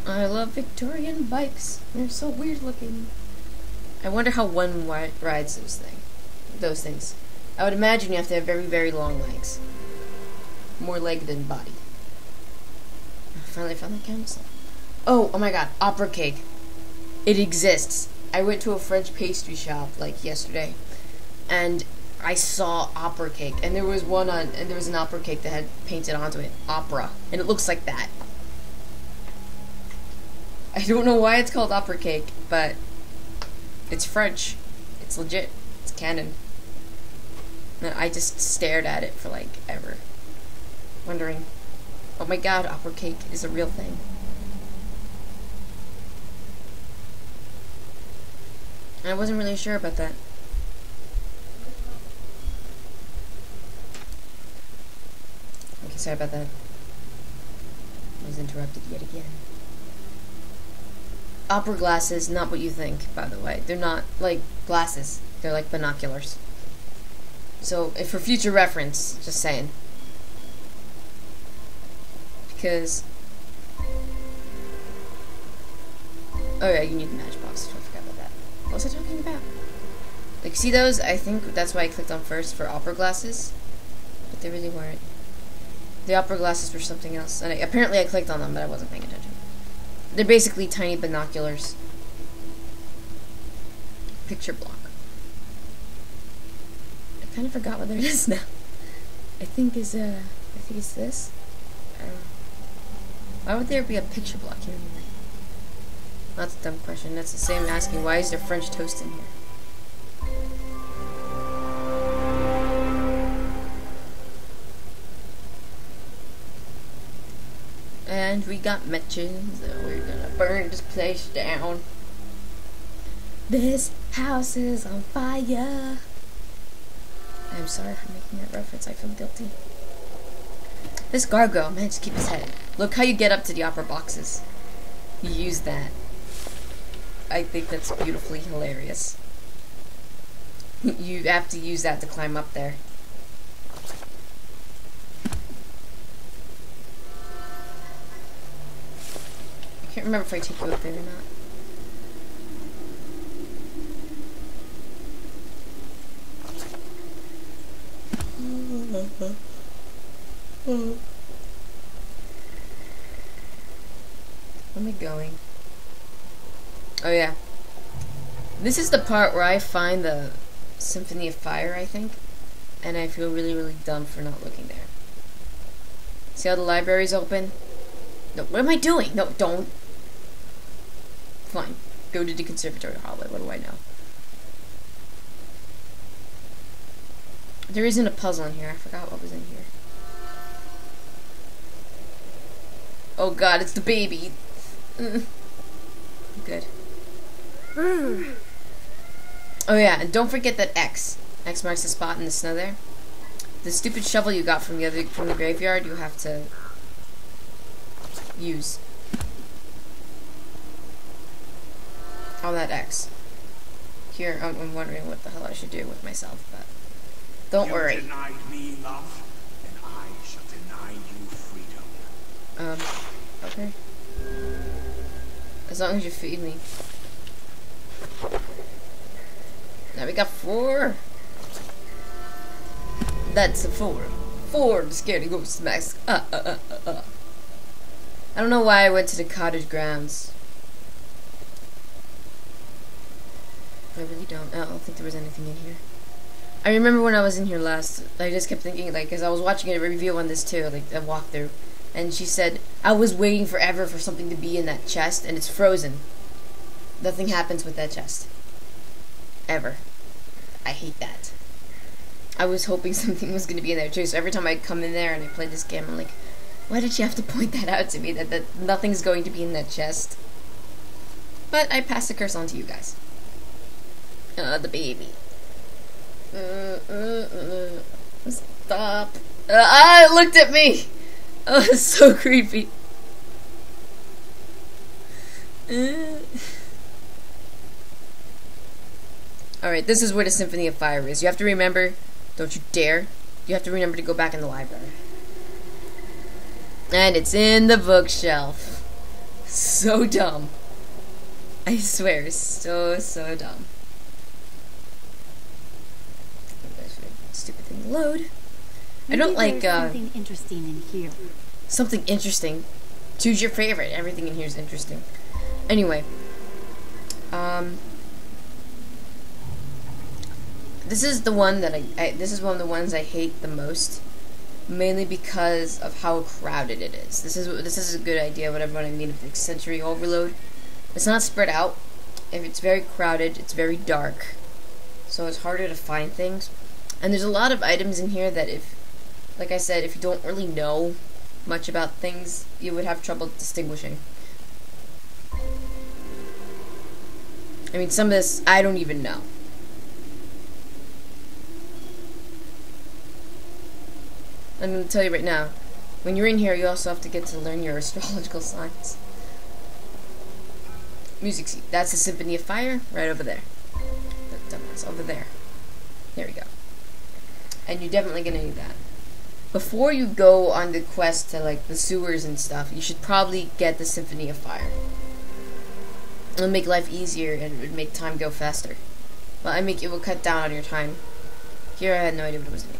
A: I love Victorian bikes. They're so weird looking. I wonder how one rides those things. I would imagine you have to have very, very long legs. More leg than body. I finally found the candle stuff. Oh my god, opera cake. It exists. I went to a French pastry shop like yesterday, and I saw opera cake, and there was an opera cake that had painted onto it opera, and it looks like that. I don't know why it's called opera cake, but it's French. It's legit. It's canon. And I just stared at it for like ever, wondering, oh my god, opera cake is a real thing. I wasn't really sure about that. Okay, sorry about that. I is interrupted yet again. Opera glasses, not what you think, by the way. They're not like glasses. They're like binoculars. So, if for future reference, just saying. Because... oh yeah, you need a matchbox. I forgot about that. What was I talking about? Like, see those? I think that's why I clicked on first for opera glasses. But they really weren't. The opera glasses were something else. And apparently I clicked on them, but I wasn't paying attention. They're basically tiny binoculars. Picture block. I kind of forgot what it is now. I think it's this. I don't know. Why would there be a picture block here anyway? That's a dumb question. That's the same asking, why is there French toast in here? And we got matches, so we're gonna burn this place down. This house is on fire. I'm sorry for making that reference, I feel guilty. This gargoyle managed to keep his head. Look how you get up to the opera boxes. You use that. I think that's beautifully hilarious. You have to use that to climb up there. I can't remember if I take you up there or not. Where am I going? Oh yeah. This is the part where I find the Symphony of Fire, I think. And I feel really, really dumb for not looking there. See how the library's open? No, what am I doing? No, don't. Fine. Go to the conservatory hallway. What do I know? There isn't a puzzle in here. I forgot what was in here. Oh god, it's the baby. Good. Oh yeah, and don't forget that X. X marks the spot in the snow there. The stupid shovel you got from the graveyard, you have to use. On that X. Here, I'm wondering what the hell I should do with myself, but don't worry.
B: You denied me love, and I shall deny you freedom.
A: Okay. As long as you feed me. Now we got 4. That's a 4. 4 the scaredy ghost mask. I don't know why I went to the cottage grounds. I really don't. I don't think there was anything in here. I remember when I was in here last, I just kept thinking, like, because I was watching a review on this too, like a walkthrough, and she said, I was waiting forever for something to be in that chest, and it's frozen. Nothing happens with that chest. Ever. I hate that. I was hoping something was going to be in there too, so every time I come in there and I play this game, I'm like, why did she have to point that out to me, that nothing's going to be in that chest? But I pass the curse on to you guys. The baby. Stop. It looked at me! Oh, it's so creepy. Alright, this is where the Symphony of Fire is. You have to remember, don't you dare, you have to remember to go back in the library. And it's in the bookshelf. So dumb. I swear, so dumb. Stupid thing to load. I don't like,
C: something interesting in here.
A: Something interesting. Choose your favorite. Everything in here is interesting. Anyway. This is the one that this is one of the ones I hate the most. Mainly because of how crowded it is. This is a good idea, whatever I mean, of the sensory overload. It's not spread out. If it's very crowded, it's very dark. So it's harder to find things. And there's a lot of items in here that like I said, if you don't really know much about things, you would have trouble distinguishing. I mean, some of this, I don't even know. I'm going to tell you right now, When you're in here, you also have to get to learn your astrological signs. Music seat. That's the Symphony of Fire, right over there. Dumbass, over there. There we go. And you're definitely gonna need that. Before you go on the quest to like the sewers and stuff, you should probably get the Symphony of Fire. It'll make life easier and it would make time go faster. Well, it will cut down on your time. Here, I had no idea what it was doing.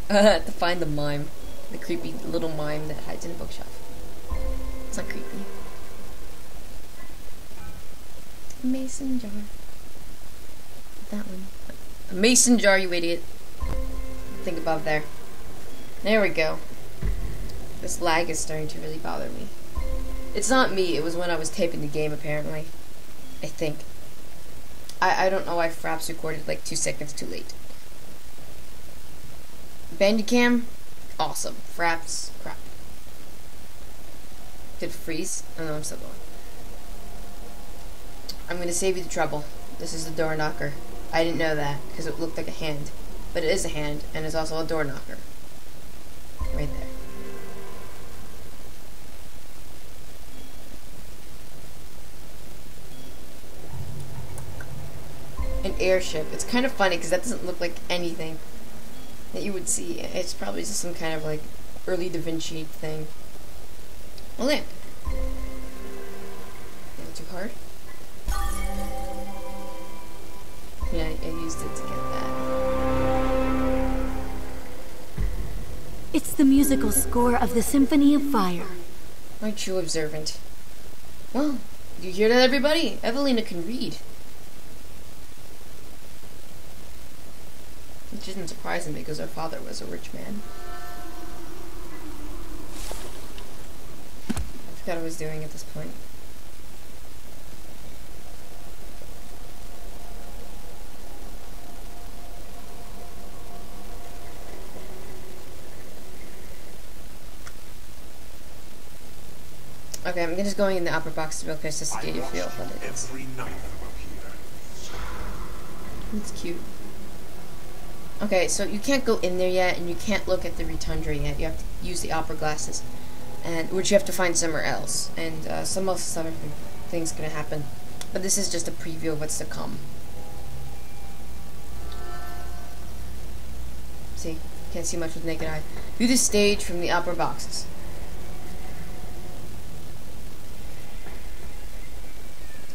A: To find the mime. The creepy little mime that hides in a bookshelf. It's not creepy. A mason jar. That one. A mason jar, you idiot. Think above there. There we go. This lag is starting to really bother me. It's not me, it was when I was taping the game, apparently. I think. I don't know why Fraps recorded like 2 seconds too late. Bandicam, awesome. Fraps, crap. Did it freeze? Oh no, I'm still going. I'm gonna save you the trouble. This is the door knocker. I didn't know that, because it looked like a hand. But it is a hand, and it's also a door knocker. Right there. An airship. It's kind of funny, because that doesn't look like anything that you would see. It's probably just some kind of like early Da Vinci thing. A lamp. Not too hard. Yeah, I used it to get that.
C: It's the musical score of the Symphony of Fire.
A: Aren't you observant? Well, you hear that, everybody? Evelina can read. Which isn't surprising because her father was a rich man. I forgot what I was doing at this point. Okay, I'm just going in the upper box real quick just to get you a feel for it.
B: Every night from up here.
A: It's cute. Okay, so you can't go in there yet, and you can't look at the Rotundra yet. You have to use the opera glasses, and which you have to find somewhere else. And some other things gonna happen, but this is just a preview of what's to come. See, can't see much with naked eye. View the stage from the opera boxes.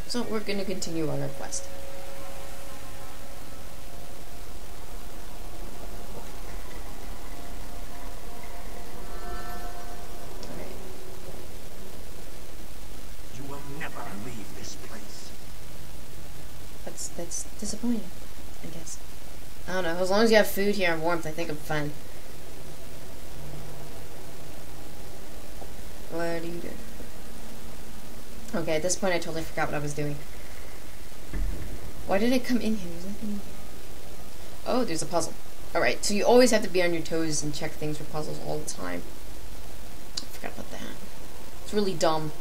A: So we're gonna continue on our quest. That's disappointing, I guess. I don't know. As long as you have food here and warmth, I think I'm fine. What do you do? Okay, at this point I totally forgot what I was doing. Why did I come in here? There's nothing in here. Oh, there's a puzzle. Alright, so you always have to be on your toes and check things for puzzles all the time. I forgot about that. It's really dumb.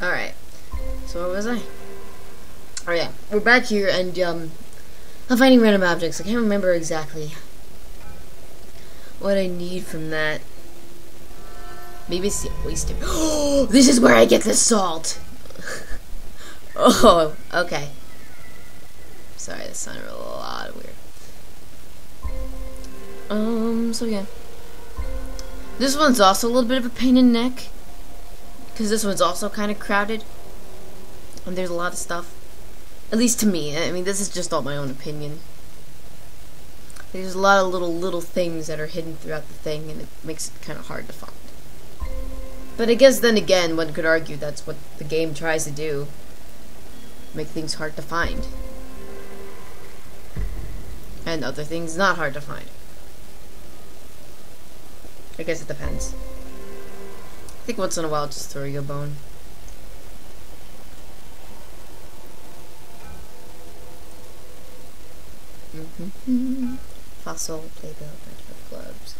A: Alright, so where was I? Oh yeah, we're back here and I'm finding random objects. I can't remember exactly what I need from that. Maybe it's the oyster. Oh, this is where I get the salt! Oh, okay. Sorry, that sounded a lot weird. So yeah. This one's also a little bit of a pain in the neck. Because this one's also kind of crowded. And there's a lot of stuff. At least to me. I mean, this is just all my own opinion. There's a lot of little things that are hidden throughout the thing, and it makes it kind of hard to find. But I guess then again, one could argue that's what the game tries to do. Make things hard to find. And other things not hard to find. I guess it depends. I think once in a while, just throw you a bone. Fossil, playbill, bunch of gloves.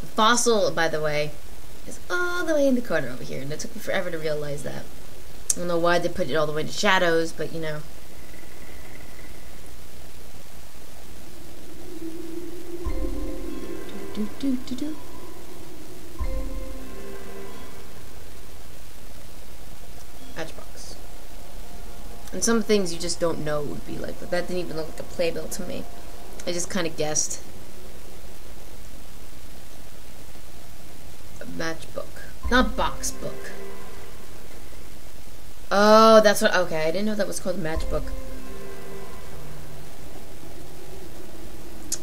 A: The fossil, by the way, is all the way in the corner over here, and it took me forever to realize that. I don't know why they put it all the way to shadows, but you know. Do. Matchbox. And some things you just don't know would be like, but that didn't even look like a playbill to me. I just kind of guessed. A matchbook. Not box book. Oh, that's what, okay, I didn't know that was called a matchbook.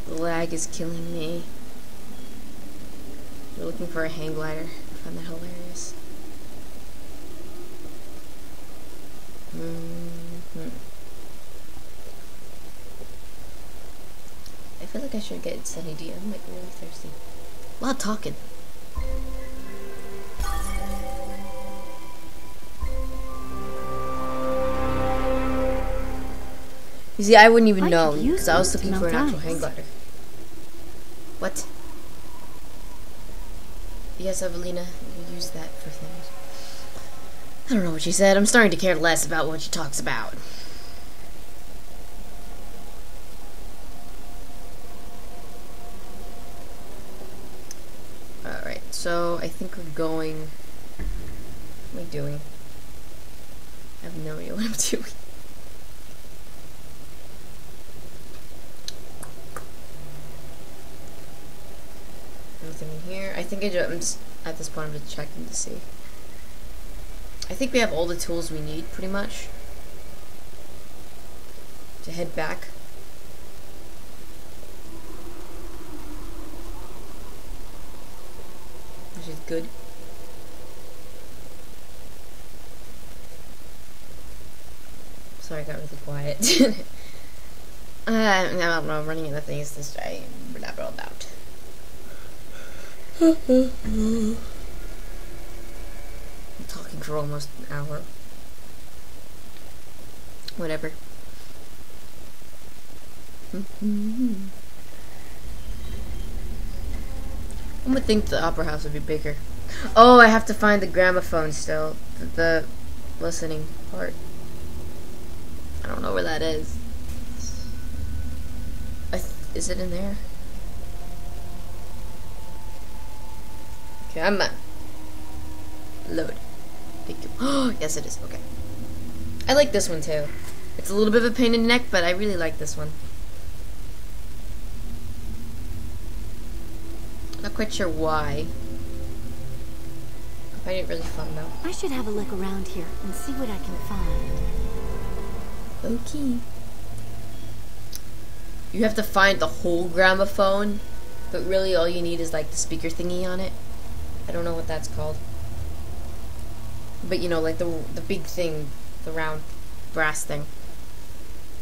A: The lag is killing me. We're looking for a hang glider. I find that hilarious. I feel like I should get Sunny D. I'm like really thirsty. A lot of talking. You see, I wouldn't even know because I was looking for an actual hang glider. What? Yes, Evelina, you use that for things. I don't know what she said. I'm starting to care less about what she talks about. Alright, so I think we're going... What am I doing? I have no idea what I'm doing. Anything in here? I think I'm just, at this point, I'm just checking to see. I think we have all the tools we need, pretty much, to head back. Which is good. Sorry, I got really quiet. I don't know, running into things this day, we're not all about. I'm talking for almost an hour. Whatever. One would think the opera house would be bigger. Oh, I have to find the gramophone still. The listening part. I don't know where that is. Is it in there? Come on. Load. Thank you. Oh, yes it is. Okay. I like this one too. It's a little bit of a pain in the neck, but I really like this one. Not quite sure why. I find it really fun though.
C: I should have a look around here and see what I can find.
A: Okay. You have to find the whole gramophone, but really all you need is like the speaker thingy on it. I don't know what that's called. But you know, like the big thing, the round brass thing,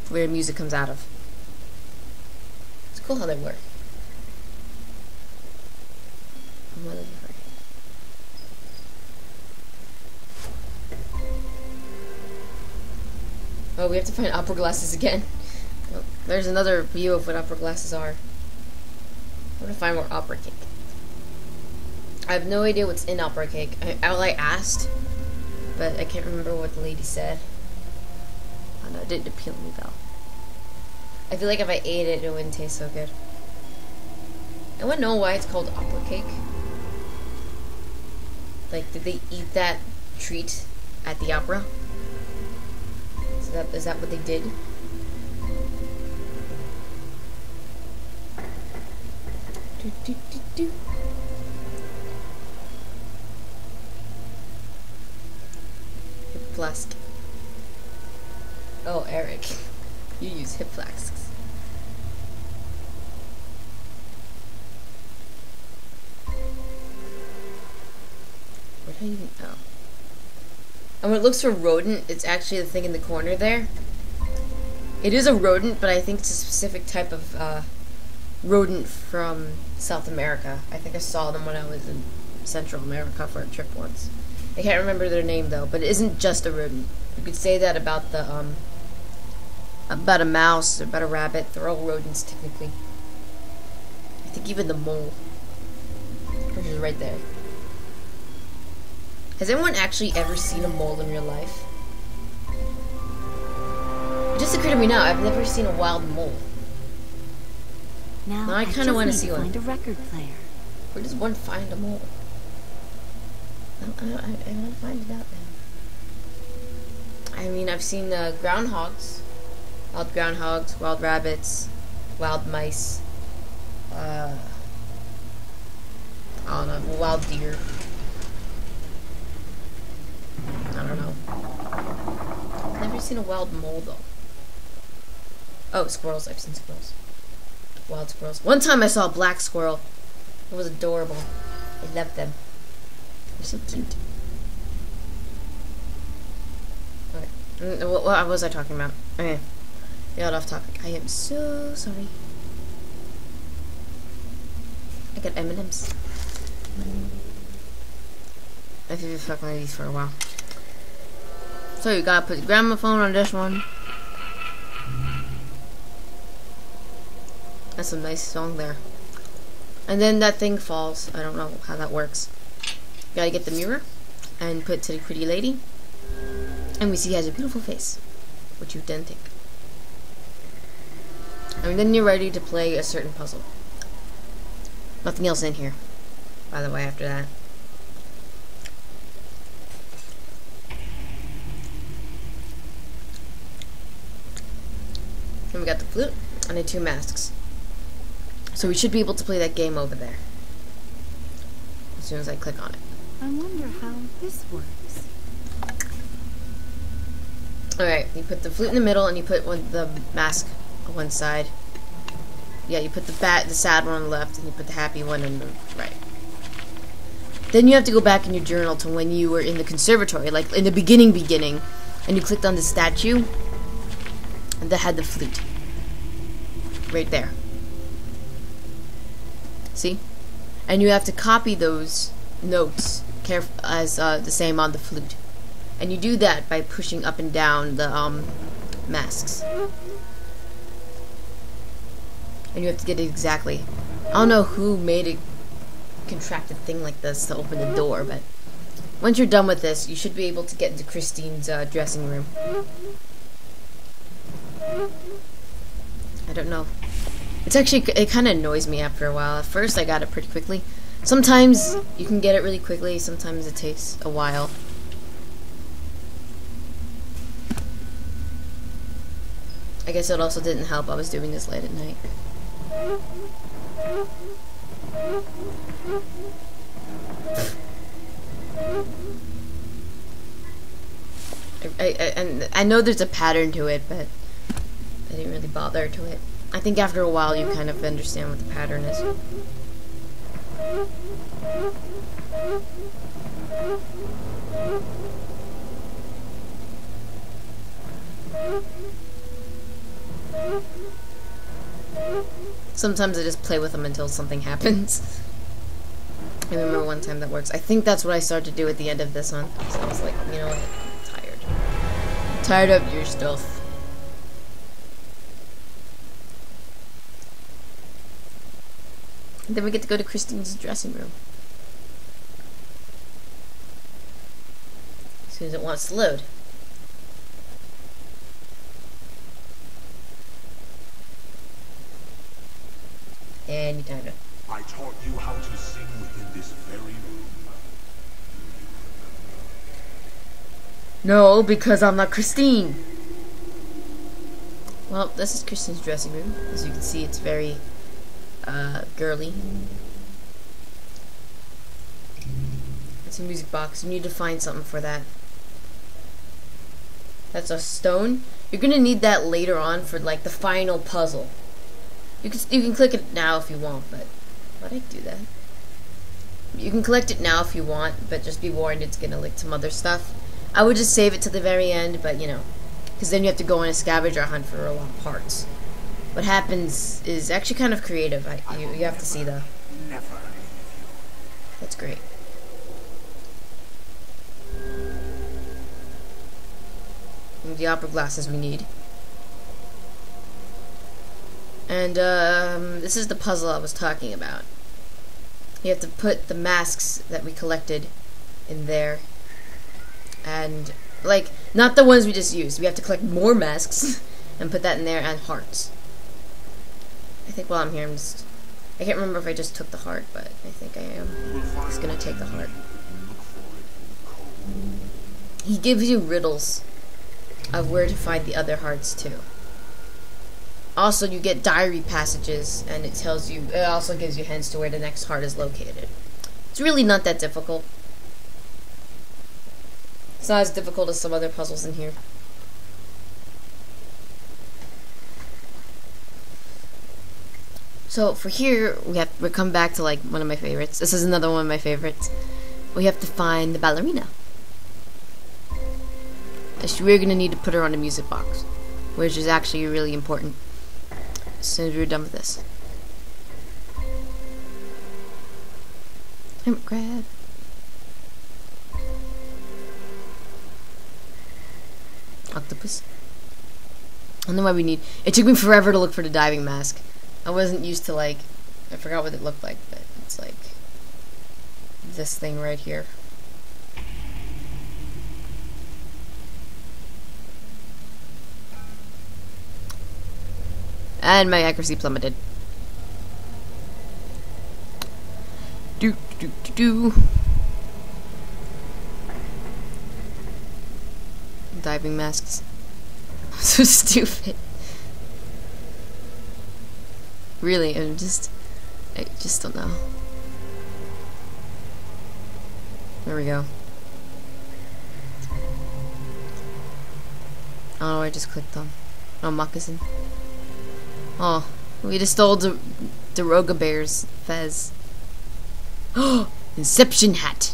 A: where music comes out of. It's cool how they work. I'm really different. Oh, we have to find opera glasses again. Oh, there's another view of what opera glasses are. I want to find more opera cake. I have no idea what's in opera cake. I asked, but I can't remember what the lady said. Oh no, it didn't appeal to me though. I feel like if I ate it, it wouldn't taste so good. I want to know why it's called opera cake. Like, did they eat that treat at the opera? Is that what they did? Do. Hip flask. Oh, Eric. You use hip flasks. What do you even... Oh. And when it looks for rodent, it's actually the thing in the corner there. It is a rodent, but I think it's a specific type of rodent from South America. I think I saw them when I was in Central America for a trip once. I can't remember their name though, but it isn't just a rodent. You could say that about the about a mouse, about a rabbit. They're all rodents technically. I think even the mole, which is right there. Has anyone actually ever seen a mole in real life? just occurred to me now, I've never seen a wild mole.
C: Now
A: I kind of want to see one.
C: Find a record player.
A: Where does one find a mole? I don't find it out now. I mean, I've seen groundhogs. Wild groundhogs, wild rabbits, wild mice. I don't know, wild deer. I don't know. I've never seen a wild mole though. Oh, squirrels. I've seen squirrels. Wild squirrels. One time I saw a black squirrel. It was adorable. I loved them. They're so cute. Okay. What was I talking about? Okay. Got off topic. I am so sorry. I got M&Ms. I've been fucking with these for a while. So you gotta put the gramophone on this one. That's a nice song there. And then that thing falls. I don't know how that works. You gotta get the mirror and put it to the pretty lady. And we see he has a beautiful face. What you didn't think. And then you're ready to play a certain puzzle. Nothing else in here, by the way, after that. And we got the flute and the 2 masks. So we should be able to play that game over there. As soon as I click on it.
C: I wonder how this works.
A: Alright, you put the flute in the middle and you put the mask on one side. Yeah, you put the sad one on the left and you put the happy one on the right. Then you have to go back in your journal to when you were in the conservatory, like in the beginning, and you clicked on the statue that had the flute. Right there. See? And you have to copy those notes as the same on the flute. And you do that by pushing up and down the masks. And you have to get it exactly. I don't know who made a contracted thing like this to open the door, but once you're done with this, you should be able to get into Christine's dressing room. I don't know. It's actually, it kind of annoys me after a while. At first, I got it pretty quickly. Sometimes you can get it really quickly. Sometimes it takes a while. I guess it also didn't help. I was doing this late at night. I know there's a pattern to it, but I didn't really bother to it. I think after a while you kind of understand what the pattern is. Sometimes I just play with them until something happens. I remember one time that works. I think that's what I started to do at the end of this one. So I was like, you know what? I'm tired. I'm tired of your stuff. And then we get to go to Christine's dressing room. As soon as it wants to load. And you timed it.
B: I taught you how to sing within this very room.
A: No, because I'm not Christine. Well, this is Christine's dressing room. As you can see, it's very girly. It's a music box. You need to find something for that. That's a stone. You're gonna need that later on for like the final puzzle. You can click it now if you want, but why'd I do that? You can collect it now if you want, but just be warned it's gonna like some other stuff. I would just save it to the very end, but you know, because then you have to go on a scavenger hunt for a lot of parts. What happens is actually kind of creative. You have to see the.
B: Never.
A: That's great. And the opera glasses we need. And this is the puzzle I was talking about. You have to put the masks that we collected in there. And, like, not the ones we just used. We have to collect more masks and put that in there, and hearts. I think while I'm here, I can't remember if I just took the heart, but I think I am. Just gonna take the heart. He gives you riddles of where to find the other hearts too. Also, you get diary passages, and it also gives you hints to where the next heart is located. It's really not that difficult. It's not as difficult as some other puzzles in here. So for here, we come back to like one of my favorites. This is another one of my favorites. We have to find the ballerina. We're gonna need to put her on the music box, which is actually really important. As soon as we're done with this. Grab. Octopus. I don't know why we need. It took me forever to look for the diving mask. I wasn't used to I forgot what it looked like, but it's like this thing right here. And my accuracy plummeted. Diving masks. So stupid. Really, I just don't know. There we go. Oh, I just clicked on. Oh, moccasin. Oh, we just stole Daroga Bear's fez. Oh, Inception hat.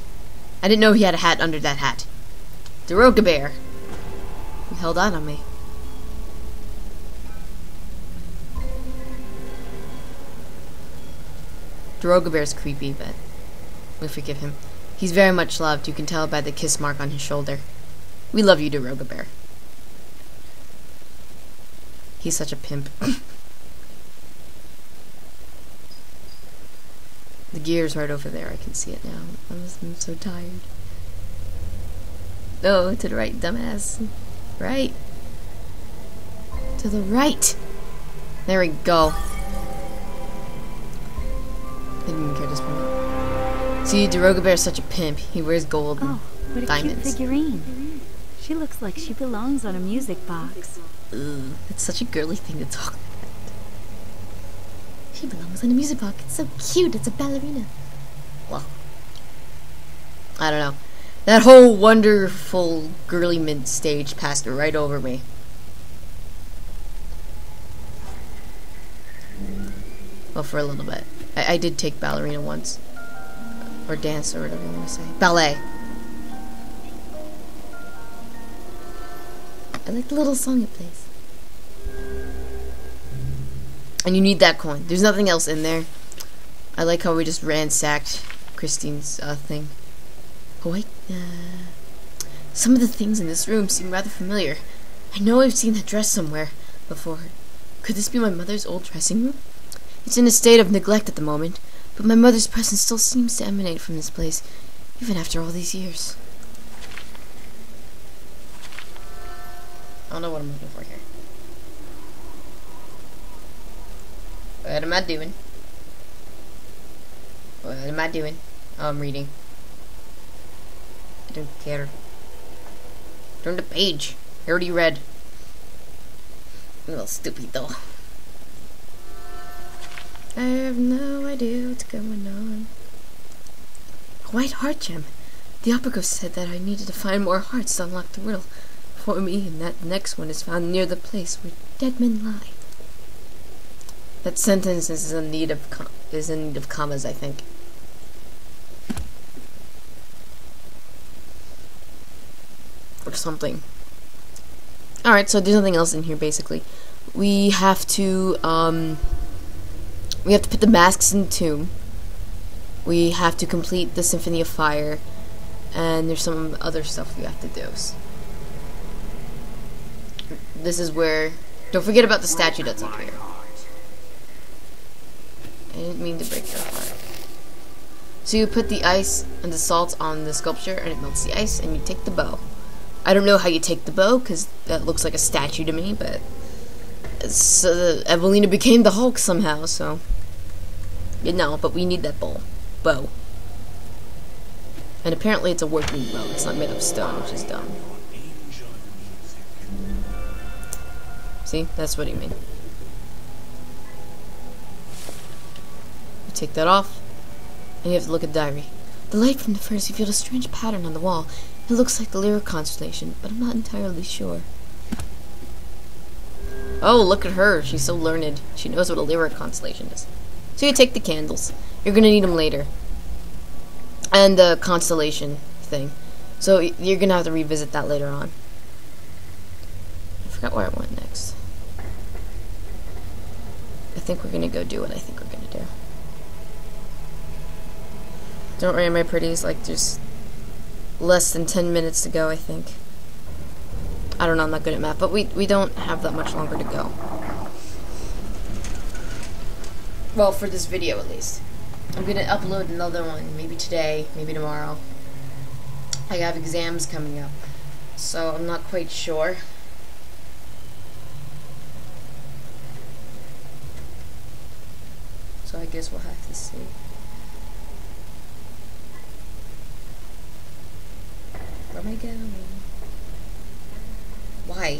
A: I didn't know he had a hat under that hat. Daroga Bear. He held on me. Daroga Bear's creepy, but we forgive him. He's very much loved. You can tell by the kiss mark on his shoulder. We love you, Daroga Bear. He's such a pimp. The gear's right over there. I can see it now. I'm so tired. No, to the right, dumbass. Right. To the right. There we go. I didn't even care this moment. See, Daroga Bear is such a pimp. He wears gold and
C: what a
A: diamonds.
C: cute figurine. She looks like she belongs on a music box.
A: Ugh, it's such a girly thing to talk about. She belongs on a music box. It's so cute. It's a ballerina. Well, I don't know. That whole wonderful girly mint stage passed right over me. Well, for a little bit. I did take ballerina once. Or dance, or whatever you want to say. Ballet. I like the little song it plays. And you need that coin. There's nothing else in there. I like how we just ransacked Christine's thing. Oh wait, some of the things in this room seem rather familiar. I know I've seen that dress somewhere before. Could this be my mother's old dressing room? It's in a state of neglect at the moment, but my mother's presence still seems to emanate from this place, even after all these years. I don't know what I'm looking for here. What am I doing? What am I doing? Oh, I'm reading. I don't care. Turn the page. I already read. A little stupid though. I have no idea what's going on. A white heart gem. The opera ghost said that I needed to find more hearts to unlock the riddle for me, and that the next one is found near the place where dead men lie. That sentence is in need of commas, I think. Or something. Alright, so there's nothing else in here basically. We have to put the masks in the tomb. We have to complete the Symphony of Fire, and there's some other stuff we have to do. This is where, don't forget about the statue that's up here. I didn't mean to break your heart. So you put the ice and the salt on the sculpture, and it melts the ice, and you take the bow. I don't know how you take the bow, because that looks like a statue to me, but Evelina became the Hulk somehow, so. You know, but we need that bow. And apparently it's a working bow. It's not made of stone, which is dumb. See? That's what he mean. You take that off, and you have to look at the diary. The light from the furnace revealed a strange pattern on the wall. It looks like the Lyra constellation, but I'm not entirely sure. Oh, look at her. She's so learned. She knows what a Lyra constellation is. So you take the candles. You're going to need them later. And the constellation thing. So you're going to have to revisit that later on. I forgot where I went next. I think we're going to go do what I think we're going to do. Don't worry, my pretties. Like, there's less than 10 minutes to go, I think. I don't know, I'm not good at math, but we don't have that much longer to go. Well, for this video at least. I'm gonna upload another one, maybe today, maybe tomorrow. I have exams coming up, so I'm not quite sure. So I guess we'll have to see. Where am I going? Why?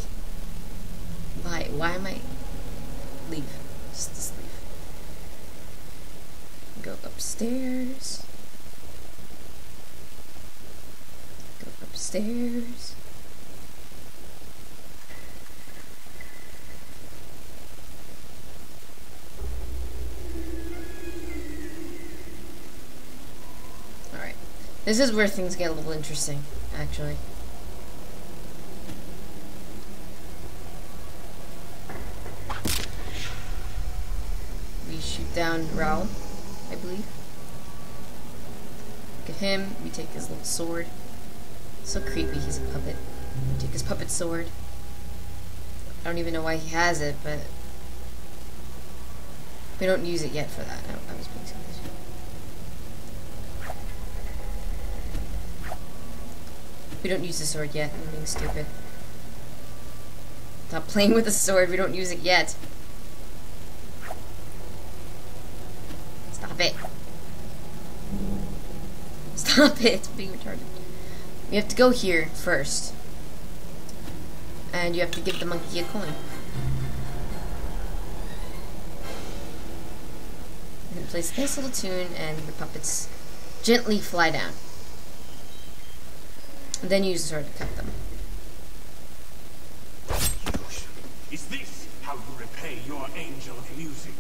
A: Why am I... Leave. Just leave. Go upstairs. Go upstairs. Alright. This is where things get a little interesting, actually. We shoot down Raul, I believe. Look at him. We take his little sword. So creepy, he's a puppet. We take his puppet sword. I don't even know why he has it, but we don't use it yet for that. I was being selfish. We don't use the sword yet. I'm being stupid. Stop playing with the sword. We don't use it yet. Stop it. Stop it. Being retarded. We have to go here first. And you have to give the monkey a coin. And it plays a nice little tune and the puppets gently fly down. And then you use the sword to cut them.
B: Is this how you repay your angel of music?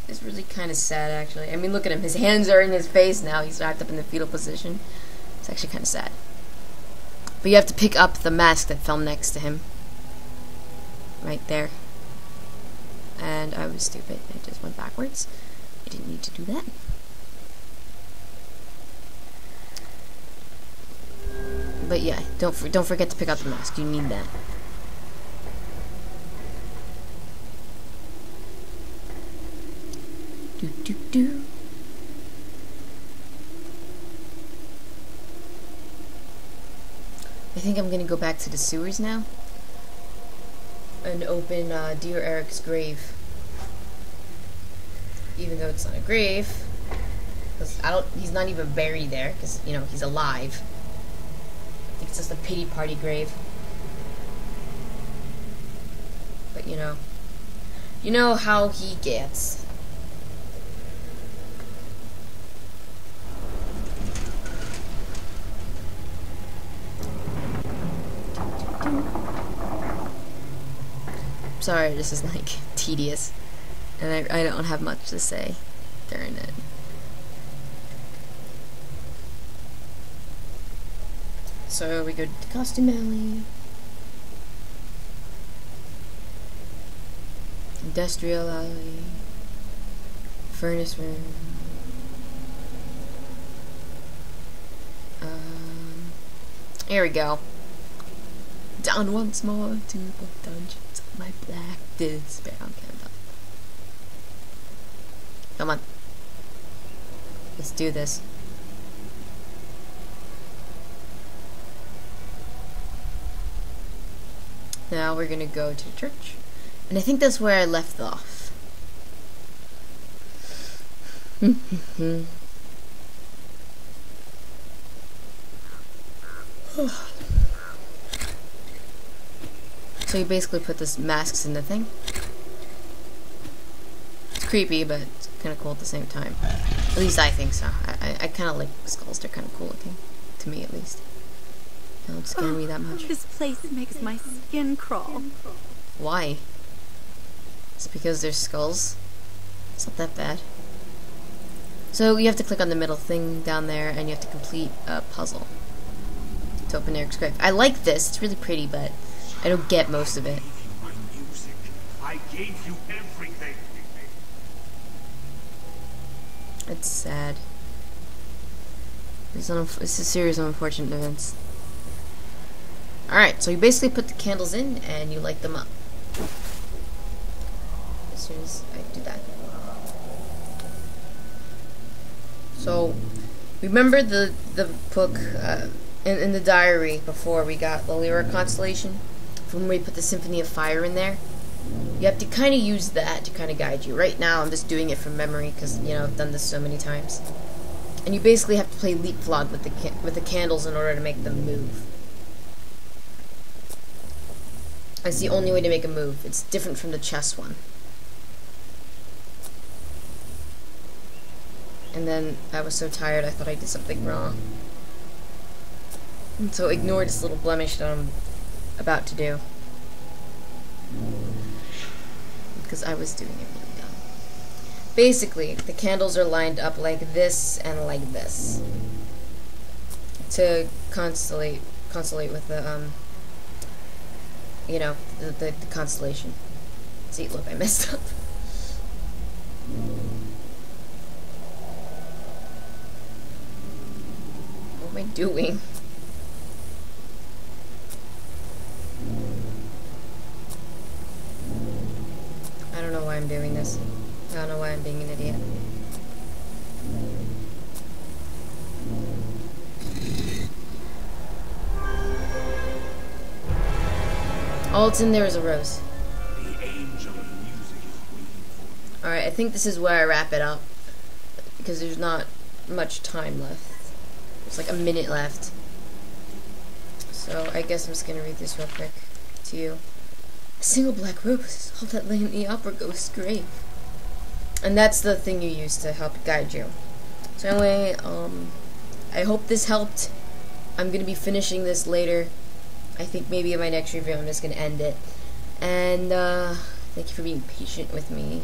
A: It's really kind of sad, actually. I mean, look at him. His hands are in his face now. He's wrapped up in the fetal position. It's actually kind of sad. But you have to pick up the mask that fell next to him. Right there. And I was stupid. I just went backwards. I didn't need to do that. But yeah, don't forget to pick up the mask. You need that. Do do do. I think I'm gonna go back to the sewers now and open Dear Eric's grave, even though it's not a grave, because he's not even buried there, because you know he's alive. I think it's just a pity party grave. But you know how he gets. Sorry, this is like tedious, and I don't have much to say during it. So we go to the costume alley, industrial alley, furnace room. Here we go. Down once more to the dungeons of my black despair. Okay, I'm done. Come on. Let's do this. Now we're gonna go to church And I think that's where I left off. So you basically put this masks in the thing. It's creepy, but it's kind of cool at the same time. At least I think so. I kind of like skulls. They're kind of cool looking. To me, at least. They don't scare me that much.
C: This place makes my skin crawl.
A: Why? It's because there's skulls. It's not that bad. So you have to click on the middle thing down there, and you have to complete a puzzle to open Eric's grave. I like this. It's really pretty, but I don't get most of it.
B: My music. I gave you everything.
A: It's sad. It's a series of unfortunate events. Alright, so you basically put the candles in and you light them up. As soon as I do that. So, remember the book in the diary before we got the Lyra constellation? From where we put the Symphony of Fire in there? You have to kind of use that to kind of guide you. Right now, I'm just doing it from memory because, you know, I've done this so many times. And you basically have to play leapfrog with the candles in order to make them move. It's the only way to make a move. It's different from the chess one. And then I was so tired I thought I did something wrong. And so ignore this little blemish that I'm about to do. Because I was doing it really dumb. Basically, the candles are lined up like this and like this. To constellate with the, you know, the constellation. See, look, I messed up. What am I doing? I don't know why I'm doing this. I don't know why I'm being an idiot. All it's in there is a rose.
B: The angel of music is waiting for you.
A: Alright, I think this is where I wrap it up. Because there's not much time left. There's like a minute left. So I guess I'm just gonna read this real quick to you. A single black rose is all that lay in the opera ghost's grave. And that's the thing you use to help guide you. So anyway, I hope this helped. I'm gonna be finishing this later. I think maybe in my next review I'm just gonna end it. And thank you for being patient with me.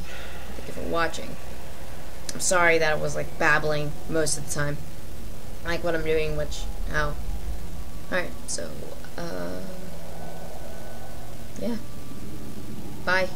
A: Thank you for watching. I'm sorry that I was like babbling most of the time. I like what I'm doing, how. Alright, so yeah. Bye.